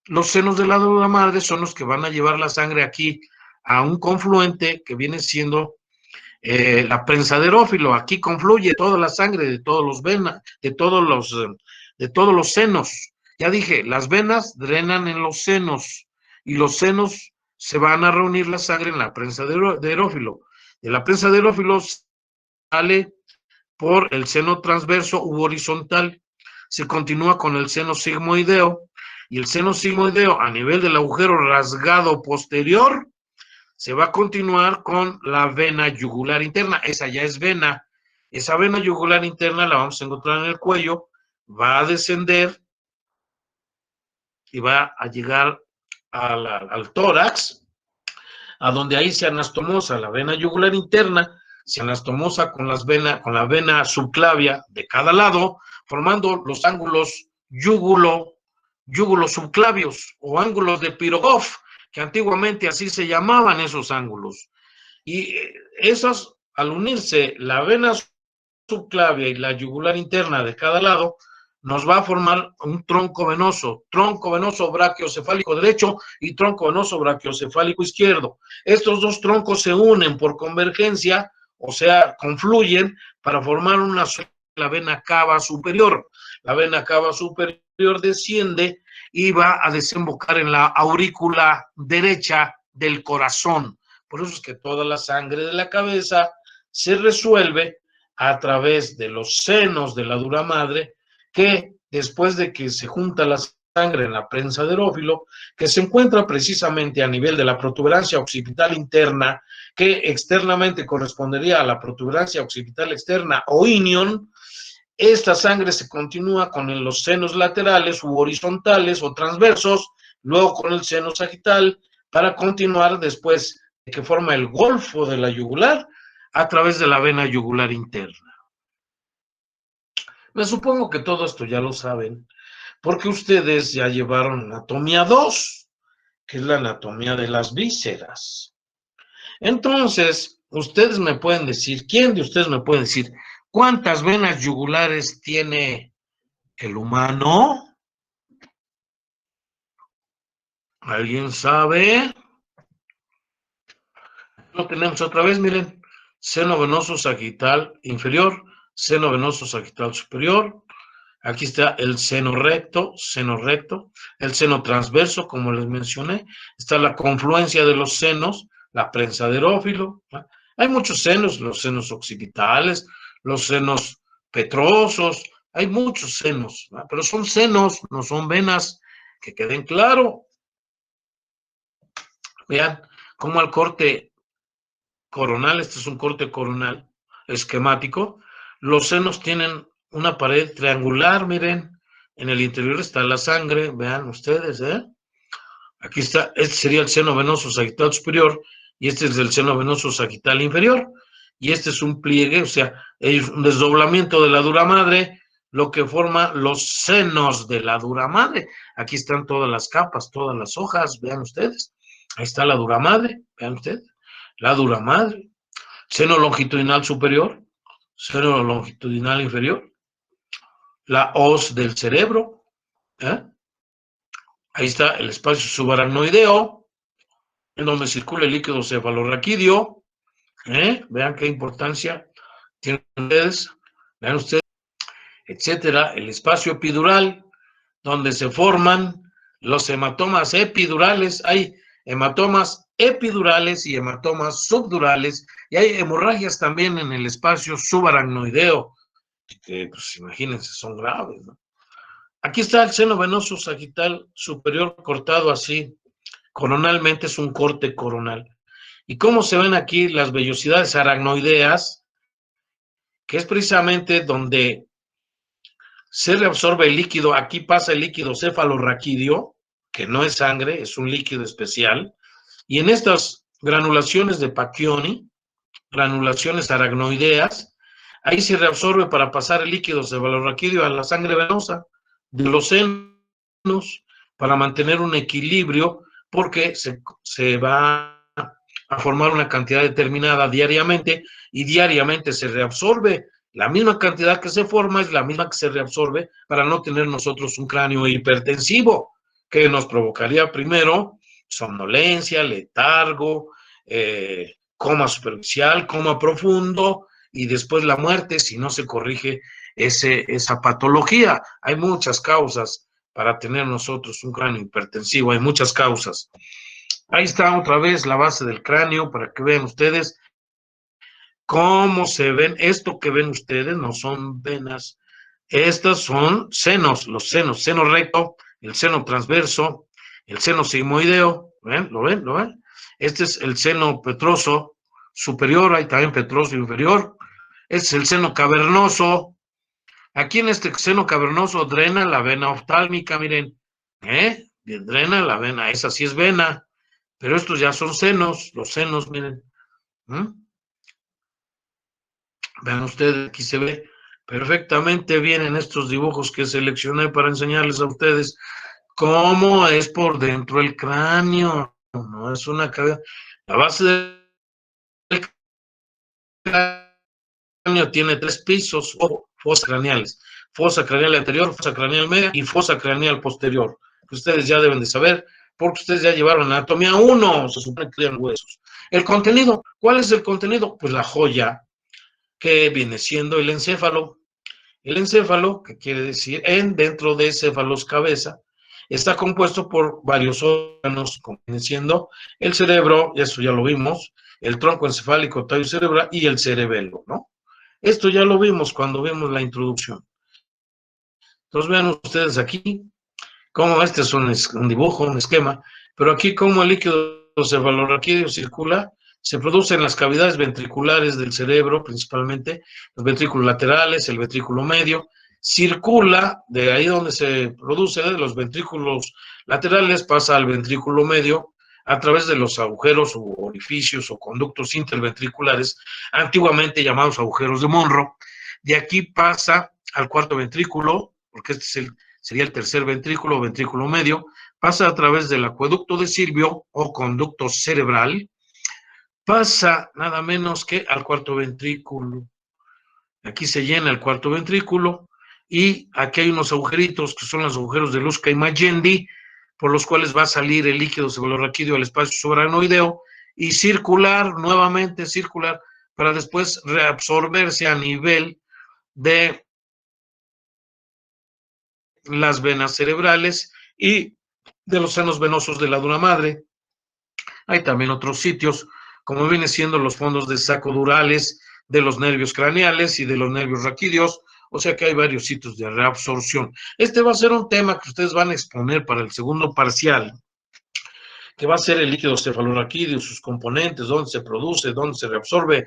Los senos de la duramadre son los que van a llevar la sangre aquí a un confluente que viene siendo la prensa de erófilo. Aquí confluye toda la sangre de todos los venas, de todos los senos. Ya dije, las venas drenan en los senos y los senos se van a reunir la sangre en la prensa de erófilo. De la prensa de erófilo sale por el seno transverso u horizontal, se continúa con el seno sigmoideo, y el seno sigmoideo a nivel del agujero rasgado posterior se va a continuar con la vena yugular interna. Esa ya es vena. Esa vena yugular interna la vamos a encontrar en el cuello, va a descender y va a llegar al tórax, a donde ahí se anastomosa la vena yugular interna, se anastomosa con la vena subclavia de cada lado, formando los ángulos yúgulo subclavios o ángulos de Pirogov, que antiguamente así se llamaban esos ángulos. Y esos, al unirse la vena subclavia y la yugular interna de cada lado, nos va a formar un tronco venoso brachiocefálico derecho y tronco venoso brachiocefálico izquierdo. Estos dos troncos se unen por convergencia, o sea, confluyen para formar una sola vena cava superior. La vena cava superior desciende y va a desembocar en la aurícula derecha del corazón. Por eso es que toda la sangre de la cabeza se resuelve a través de los senos de la dura madre, que después de que se junta la sangre en la prensa de Herófilo, que se encuentra precisamente a nivel de la protuberancia occipital interna, que externamente correspondería a la protuberancia occipital externa o inion, esta sangre se continúa con los senos laterales u horizontales o transversos, luego con el seno sagital, para continuar después de que forma el golfo de la yugular a través de la vena yugular interna. Me supongo que todo esto ya lo saben, porque ustedes ya llevaron anatomía 2, que es la anatomía de las vísceras. Entonces, ustedes me pueden decir, ¿quién de ustedes me puede decir cuántas venas yugulares tiene el humano? ¿Alguien sabe? Lo tenemos otra vez, miren, seno venoso sagital inferior, seno venoso sagital superior. Aquí está el seno recto, el seno transverso, como les mencioné. Está la confluencia de los senos, la prensa de Herófilo. Hay muchos senos, los senos occipitales, los senos petrosos, hay muchos senos, ¿no? Pero son senos, no son venas, que queden claro. Vean cómo al corte coronal, este es un corte coronal esquemático, los senos tienen una pared triangular, miren, en el interior está la sangre, vean ustedes, aquí está, este sería el seno venoso sagital superior, y este es el seno venoso sagital inferior, y este es un pliegue, o sea, es un desdoblamiento de la dura madre, lo que forma los senos de la dura madre. Aquí están todas las capas, todas las hojas, vean ustedes, ahí está la dura madre, vean ustedes, la dura madre, seno longitudinal superior, seno longitudinal inferior, la hoz del cerebro, ahí está el espacio subaracnoideo, en donde circula el líquido cefalorraquídeo, vean qué importancia tienen ustedes, vean ustedes, etcétera, el espacio epidural, donde se forman los hematomas epidurales, hay hematomas epidurales y hematomas subdurales, y hay hemorragias también en el espacio subaracnoideo, que pues imagínense, son graves, ¿no? Aquí está el seno venoso sagital superior cortado así, coronalmente es un corte coronal. Y cómo se ven aquí las vellosidades aracnoideas, que es precisamente donde se reabsorbe el líquido, aquí pasa el líquido cefalorraquídeo, que no es sangre, es un líquido especial, y en estas granulaciones de Pacchioni, granulaciones aracnoideas, ahí se reabsorbe para pasar el líquido cefalorraquídeo a la sangre venosa de los senos para mantener un equilibrio, porque se va a formar una cantidad determinada diariamente y diariamente se reabsorbe. La misma cantidad que se forma es la misma que se reabsorbe para no tener nosotros un cráneo hipertensivo, que nos provocaría primero somnolencia, letargo, coma superficial, coma profundo y después la muerte si no se corrige esa patología. Hay muchas causas para tener nosotros un cráneo hipertensivo, hay muchas causas. Ahí está otra vez la base del cráneo para que vean ustedes cómo se ven. Esto que ven ustedes no son venas, estas son senos, los senos, seno recto, el seno transverso, el seno sigmoideo, ¿ven? ¿Lo ven? ¿Lo ven? Este es el seno petroso superior, hay también petroso inferior. Este es el seno cavernoso. Aquí en este seno cavernoso drena la vena oftálmica, miren, drena la vena, esa sí es vena, pero estos ya son senos, los senos, miren. Vean ustedes, aquí se ve perfectamente bien en estos dibujos que seleccioné para enseñarles a ustedes cómo es por dentro el cráneo. No es una cavidad. La base del cráneo tiene 3 pisos. fosas craneales. Fosa craneal anterior, fosa craneal media y fosa craneal posterior. Que ustedes ya deben de saber, porque ustedes ya llevaron anatomía 1, se supone que crean huesos. El contenido, ¿cuál es el contenido? Pues la joya, que viene siendo el encéfalo. El encéfalo, que quiere decir dentro de céfalos cabeza, está compuesto por varios órganos, como viene siendo el cerebro, y eso ya lo vimos, el tronco encefálico, tallo cerebral y el cerebelo, ¿no? Esto ya lo vimos cuando vimos la introducción. Entonces vean ustedes aquí cómo este es un dibujo, un esquema, pero aquí cómo el líquido cefalorraquídeo circula, se produce en las cavidades ventriculares del cerebro, principalmente los ventrículos laterales, el ventrículo medio, circula de ahí donde se produce, de los ventrículos laterales, pasa al ventrículo medio a través de los agujeros o orificios o conductos interventriculares, antiguamente llamados agujeros de Monro. De aquí pasa al cuarto ventrículo, porque este sería el tercer ventrículo o ventrículo medio, pasa a través del acueducto de Silvio o conducto cerebral, pasa nada menos que al cuarto ventrículo. Aquí se llena el cuarto ventrículo y aquí hay unos agujeritos que son los agujeros de Lusca y Magendie, por los cuales va a salir el líquido cefalorraquídeo al espacio subaracnoideo y circular, nuevamente circular, para después reabsorberse a nivel de las venas cerebrales y de los senos venosos de la dura madre. Hay también otros sitios, como viene siendo los fondos de saco durales de los nervios craneales y de los nervios raquídeos, o sea que hay varios sitios de reabsorción. Este va a ser un tema que ustedes van a exponer para el segundo parcial, que va a ser el líquido cefalorraquídeo, sus componentes, dónde se produce, dónde se reabsorbe,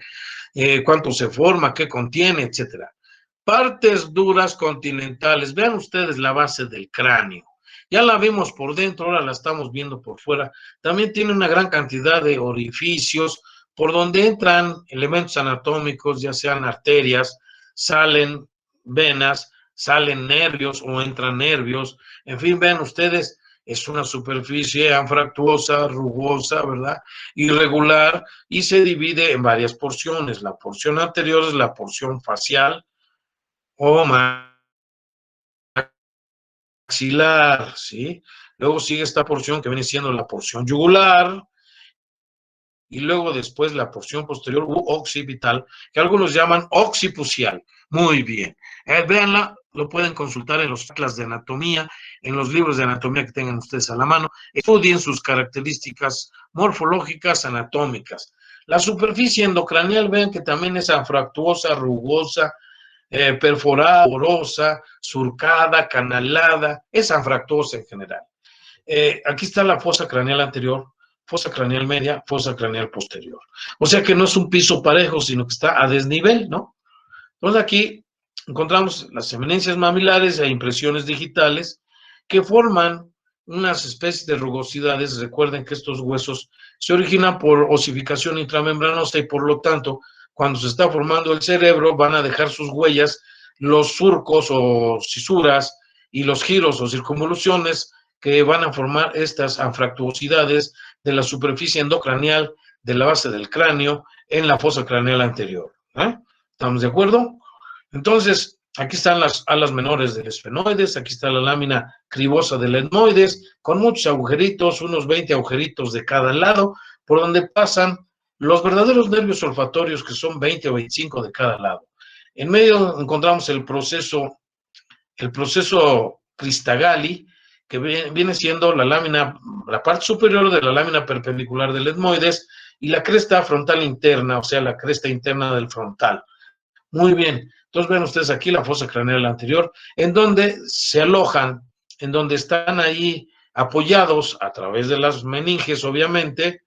cuánto se forma, qué contiene, etcétera. Partes duras continentales. Vean ustedes la base del cráneo. Ya la vimos por dentro, ahora la estamos viendo por fuera. También tiene una gran cantidad de orificios por donde entran elementos anatómicos, ya sean arterias, salen venas, salen nervios o entran nervios. En fin, vean ustedes, es una superficie anfractuosa, rugosa, ¿verdad? Irregular y se divide en varias porciones. La porción anterior es la porción facial o maxilar, ¿sí? Luego sigue esta porción que viene siendo la porción yugular y luego después la porción posterior u occipital, que algunos llaman occipucial. Muy bien. Véanla, lo pueden consultar en los atlas de anatomía, en los libros de anatomía que tengan ustedes a la mano. Estudien sus características morfológicas anatómicas. La superficie endocraneal, vean que también es anfractuosa, rugosa, perforada, porosa, surcada, canalada, es anfractuosa en general. Aquí está la fosa craneal anterior, fosa craneal media, fosa craneal posterior. O sea que no es un piso parejo, sino que está a desnivel, ¿no? Entonces aquí encontramos las eminencias mamilares e impresiones digitales que forman unas especies de rugosidades. Recuerden que estos huesos se originan por osificación intramembranosa y por lo tanto, cuando se está formando el cerebro, van a dejar sus huellas los surcos o cisuras y los giros o circunvoluciones que van a formar estas anfractuosidades de la superficie endocraneal de la base del cráneo en la fosa craneal anterior. ¿Estamos de acuerdo? Entonces, aquí están las alas menores del esfenoides, aquí está la lámina cribosa del etmoides, con muchos agujeritos, unos 20 agujeritos de cada lado, por donde pasan los verdaderos nervios olfatorios, que son 20 o 25 de cada lado. En medio encontramos el proceso Cristagalli, que viene siendo la lámina, la parte superior de la lámina perpendicular del etmoides y la cresta frontal interna, o sea, la cresta interna del frontal. Muy bien. Entonces ven ustedes aquí la fosa craneal anterior, en donde se alojan, en donde están ahí apoyados a través de las meninges, obviamente,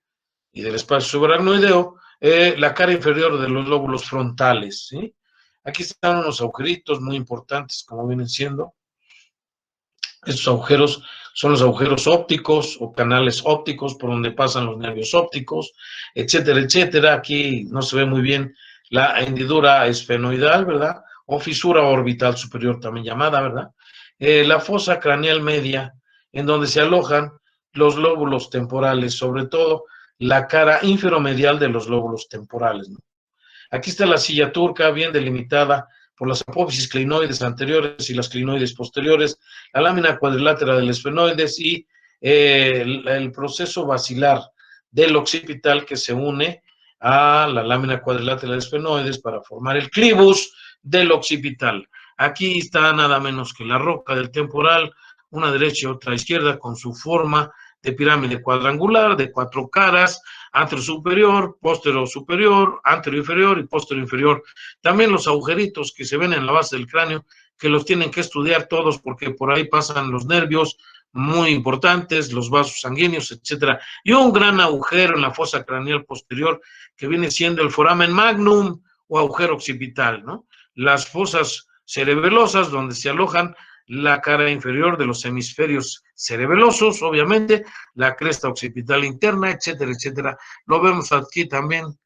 y del espacio subaracnoideo, la cara inferior de los lóbulos frontales, ¿sí? Aquí están unos agujeritos muy importantes, como vienen siendo. Estos agujeros son los agujeros ópticos o canales ópticos por donde pasan los nervios ópticos, etcétera, etcétera. Aquí no se ve muy bien la hendidura esfenoidal, ¿verdad? O fisura orbital superior también llamada, ¿verdad? La fosa craneal media, en donde se alojan los lóbulos temporales, sobre todo la cara inferomedial de los lóbulos temporales, ¿no? Aquí está la silla turca, bien delimitada por las apófisis clinoides anteriores y las clinoides posteriores, la lámina cuadrilátera del esfenoides y el proceso basilar del occipital que se une a la lámina cuadrilátera del esfenoides para formar el clivus del occipital. Aquí está nada menos que la roca del temporal, una derecha y otra izquierda, con su forma de pirámide cuadrangular de 4 caras, anterior superior, posterior superior, anterior inferior y posterior inferior. También los agujeritos que se ven en la base del cráneo, que los tienen que estudiar todos porque por ahí pasan los nervios muy importantes, los vasos sanguíneos, etcétera. Y un gran agujero en la fosa craneal posterior que viene siendo el foramen magnum o agujero occipital, ¿no? Las fosas cerebelosas donde se alojan la cara inferior de los hemisferios cerebelosos, obviamente, la cresta occipital interna, etcétera, etcétera. Lo vemos aquí también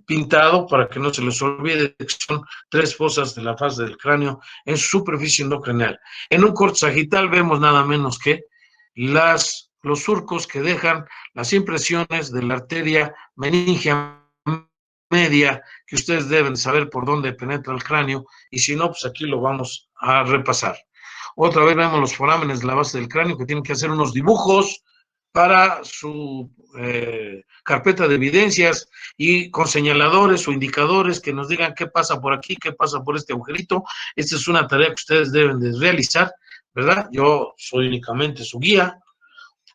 pintado para que no se les olvide que son 3 fosas de la faz del cráneo en su superficie endocraneal. En un corte sagital vemos nada menos que los surcos que dejan las impresiones de la arteria meningia media, que ustedes deben saber por dónde penetra el cráneo, y si no, pues aquí lo vamos a repasar. Otra vez vemos los forámenes de la base del cráneo que tienen que hacer unos dibujos para su carpeta de evidencias y con señaladores o indicadores que nos digan qué pasa por aquí, qué pasa por este agujerito. Esta es una tarea que ustedes deben de realizar, ¿verdad? Yo soy únicamente su guía.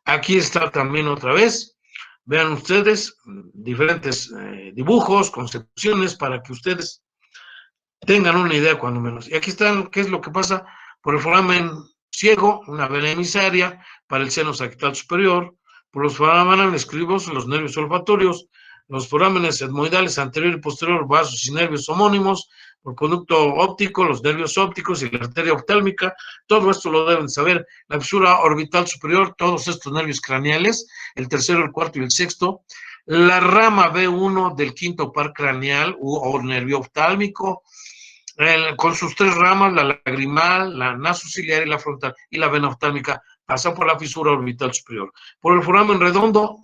Aquí está también otra vez. Vean ustedes diferentes dibujos, concepciones para que ustedes tengan una idea cuando menos. Y aquí están qué es lo que pasa por el foramen ciego, una vena emisaria para el seno sagital superior, por los forámenes escribos, los nervios olfatorios, los forámenes etmoidales anterior y posterior, vasos y nervios homónimos, por conducto óptico, los nervios ópticos y la arteria oftálmica. Todo esto lo deben saber. La fisura orbital superior, todos estos nervios craneales, el tercero, el cuarto y el sexto. La rama B1 del quinto par craneal o nervio oftálmico, con sus 3 ramas, la lagrimal, la nasociliar y la frontal, y la vena oftálmica, pasan por la fisura orbital superior. Por el foramen redondo,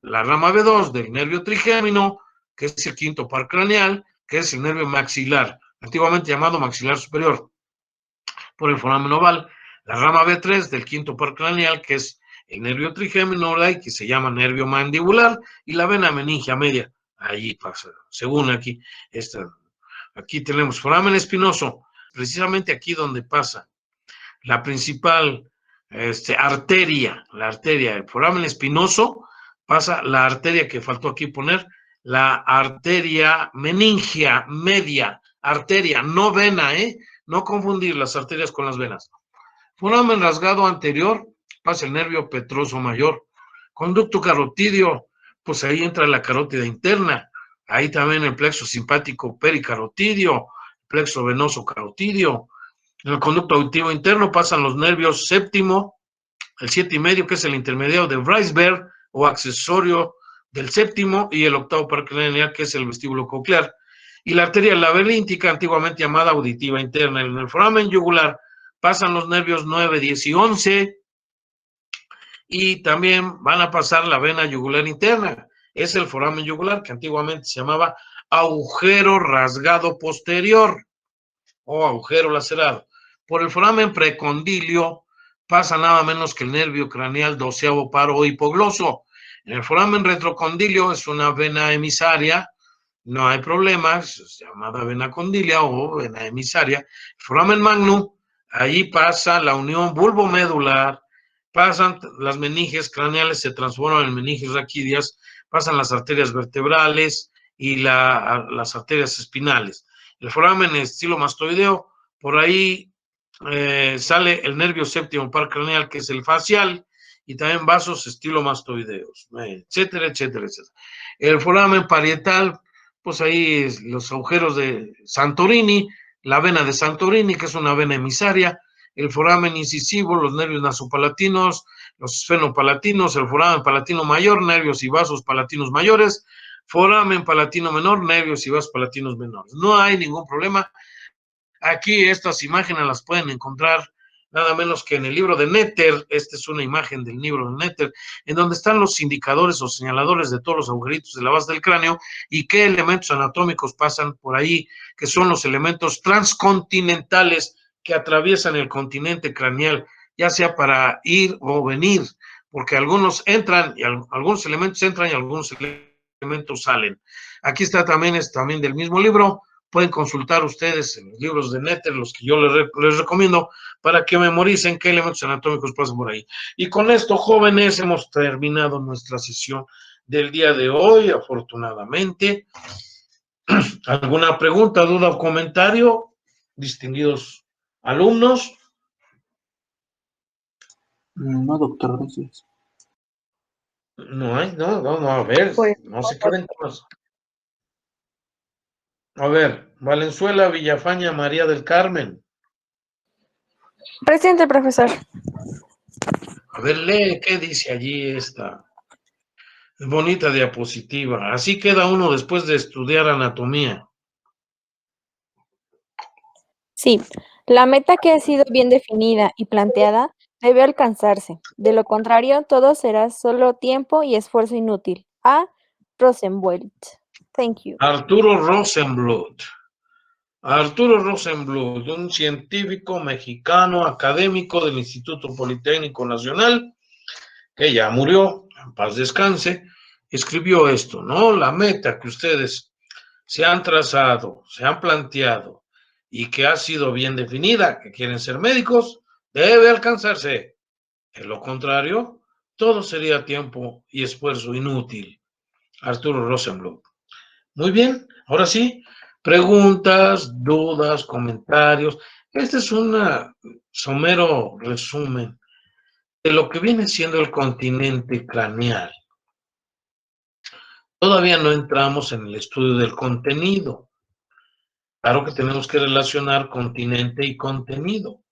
la rama B2 del nervio trigémino, que es el quinto par craneal, que es el nervio maxilar, antiguamente llamado maxilar superior. Por el foramen oval, la rama B3 del quinto par craneal, que es el nervio trigémino, que se llama nervio mandibular, y la vena meningia media. Allí pasa, según aquí, aquí tenemos foramen espinoso, precisamente aquí donde pasa la principal arteria, el foramen espinoso, pasa la arteria que faltó aquí poner, la arteria meningia media, arteria, no vena, no confundir las arterias con las venas. Foramen rasgado anterior, pasa el nervio petroso mayor. Conducto carotidio, pues ahí entra la carótida interna. Ahí también el plexo simpático pericarotidio, plexo venoso carotidio. En el conducto auditivo interno pasan los nervios séptimo, el 7,5, que es el intermediario de Weisberg o accesorio del séptimo, y el octavo par craneal, que es el vestíbulo coclear. Y la arteria laberintica, antiguamente llamada auditiva interna. En el foramen yugular pasan los nervios 9, 10 y 11, y también van a pasar la vena yugular interna. Es el foramen yugular, que antiguamente se llamaba agujero rasgado posterior o agujero lacerado. Por el foramen precondilio pasa nada menos que el nervio craneal 12º par o hipogloso. En el foramen retrocondilio es una vena emisaria, no hay problemas, es llamada vena condilia o vena emisaria. El foramen magnum, allí pasa la unión bulbomedular, pasan las meninges craneales, se transforman en meninges raquídeas, pasan las arterias vertebrales y las arterias espinales. El foramen estilomastoideo, por ahí sale el nervio séptimo par craneal, que es el facial, y también vasos estilomastoideos, etcétera, etcétera, etcétera. El foramen parietal, pues ahí los agujeros de Santorini, la vena de Santorini, que es una vena emisaria, el foramen incisivo, los nervios nasopalatinos, los esfenopalatinos, el foramen palatino mayor, nervios y vasos palatinos mayores, foramen palatino menor, nervios y vasos palatinos menores. No hay ningún problema. Aquí estas imágenes las pueden encontrar nada menos que en el libro de Netter. Esta es una imagen del libro de Netter, en donde están los indicadores o señaladores de todos los agujeritos de la base del cráneo y qué elementos anatómicos pasan por ahí, que son los elementos transcontinentales que atraviesan el continente craneal, ya sea para ir o venir, porque algunos entran y algunos elementos entran y algunos elementos salen. Aquí está también, es también del mismo libro. Pueden consultar ustedes en los libros de Netter, los que yo les recomiendo, para que memoricen qué elementos anatómicos pasan por ahí. Y con esto, jóvenes, hemos terminado nuestra sesión del día de hoy, afortunadamente. ¿Alguna pregunta, duda o comentario, distinguidos alumnos? No, doctor, gracias. No hay, no, a ver, Pues, no se queden todos. A ver, Valenzuela, Villafaña, María del Carmen. presente, profesor. A ver, lee qué dice allí esta bonita diapositiva. Así queda uno después de estudiar anatomía. Sí, la meta que ha sido bien definida y planteada debe alcanzarse. De lo contrario, todo será solo tiempo y esfuerzo inútil. A. Rosenbluth. Thank you. Arturo Rosenbluth. Arturo Rosenbluth, un científico mexicano académico del Instituto Politécnico Nacional, que ya murió, en paz descanse, escribió esto, ¿no? La meta que ustedes se han trazado, se han planteado y que ha sido bien definida, que quieren ser médicos, debe alcanzarse. De lo contrario, todo sería tiempo y esfuerzo inútil. Arturo Rosenbluth. Muy bien, ahora sí, preguntas, dudas, comentarios. Este es un somero resumen de lo que viene siendo el continente craneal. Todavía no entramos en el estudio del contenido. Claro que tenemos que relacionar continente y contenido.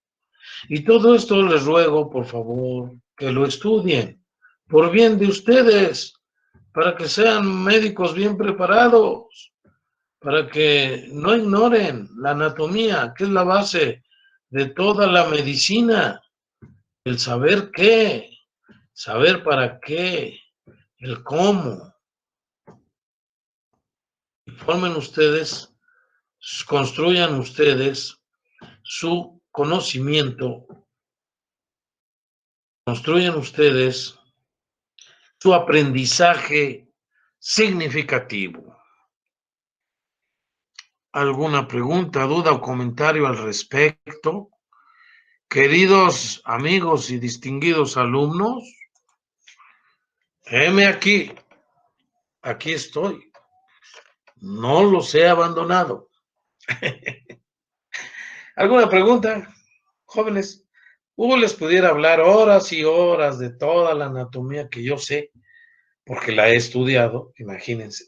Y todo esto les ruego, por favor, que lo estudien, por bien de ustedes, para que sean médicos bien preparados, para que no ignoren la anatomía, que es la base de toda la medicina, el saber qué, saber para qué, el cómo. Formen ustedes, construyan ustedes su conocimiento, construyan ustedes su aprendizaje significativo. ¿Alguna pregunta, duda o comentario al respecto? Queridos amigos y distinguidos alumnos, heme aquí estoy, no los he abandonado. ¿Alguna pregunta, jóvenes? Hugo les pudiera hablar horas y horas de toda la anatomía que yo sé, porque la he estudiado, imagínense,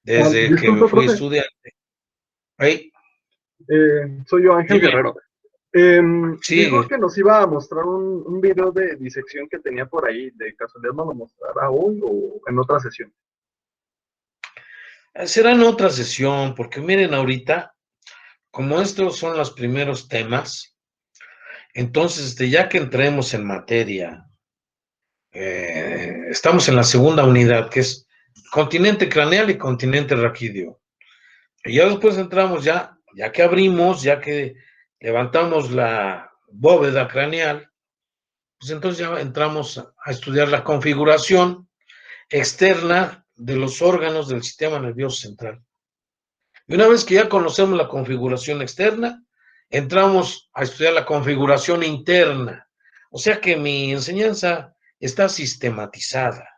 desde que Disculpe, fui profe, estudiante. Ahí, soy yo, Ángel dime. Guerrero. Sí, Dijo que nos iba a mostrar un video de disección que tenía por ahí. ¿De casualidad nos lo mostrará hoy o en otra sesión? será en otra sesión, porque miren ahorita, como estos son los primeros temas, entonces ya que entremos en materia, estamos en la segunda unidad, que es continente craneal y continente raquídeo. Y ya después entramos ya que abrimos, ya que levantamos la bóveda craneal, pues entonces ya entramos a estudiar la configuración externa de los órganos del sistema nervioso central. Y una vez que ya conocemos la configuración externa, entramos a estudiar la configuración interna. O sea que mi enseñanza está sistematizada.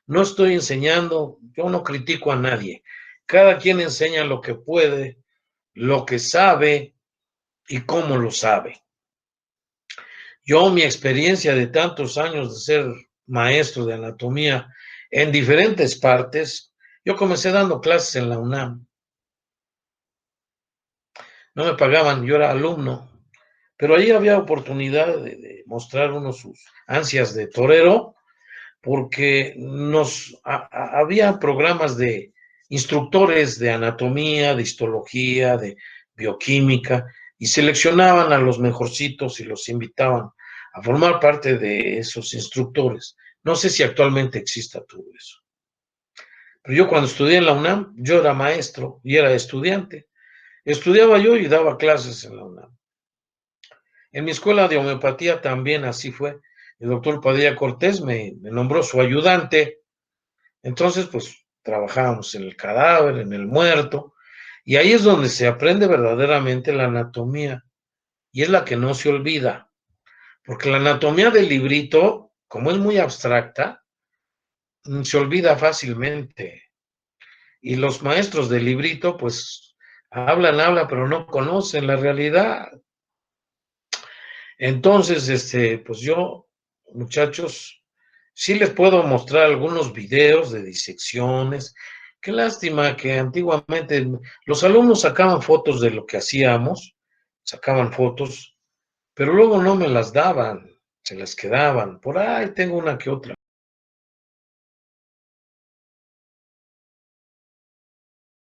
No estoy enseñando, yo no critico a nadie. Cada quien enseña lo que puede, lo que sabe y cómo lo sabe. Yo, mi experiencia de tantos años de ser maestro de anatomía en diferentes partes, yo comencé dando clases en la UNAM. No me pagaban, yo era alumno, pero ahí había oportunidad de mostrar uno sus ansias de torero, porque había programas de instructores de anatomía, de histología, de bioquímica, y seleccionaban a los mejorcitos y los invitaban a formar parte de esos instructores. No sé si actualmente exista todo eso. Pero yo cuando estudié en la UNAM, yo era maestro y era estudiante. Estudiaba yo y daba clases en la UNAM. En mi escuela de homeopatía también así fue. El doctor Padilla Cortés me nombró su ayudante. Entonces, pues, trabajábamos en el cadáver, en el muerto, y ahí es donde se aprende verdaderamente la anatomía, y es la que no se olvida, porque la anatomía del librito, como es muy abstracta, se olvida fácilmente. Y los maestros del librito, pues, hablan, pero no conocen la realidad. Entonces, pues yo, muchachos, sí les puedo mostrar algunos videos de disecciones. Qué lástima que antiguamente los alumnos sacaban fotos de lo que hacíamos, sacaban fotos, pero luego no me las daban, se las quedaban. Por ahí tengo una que otra.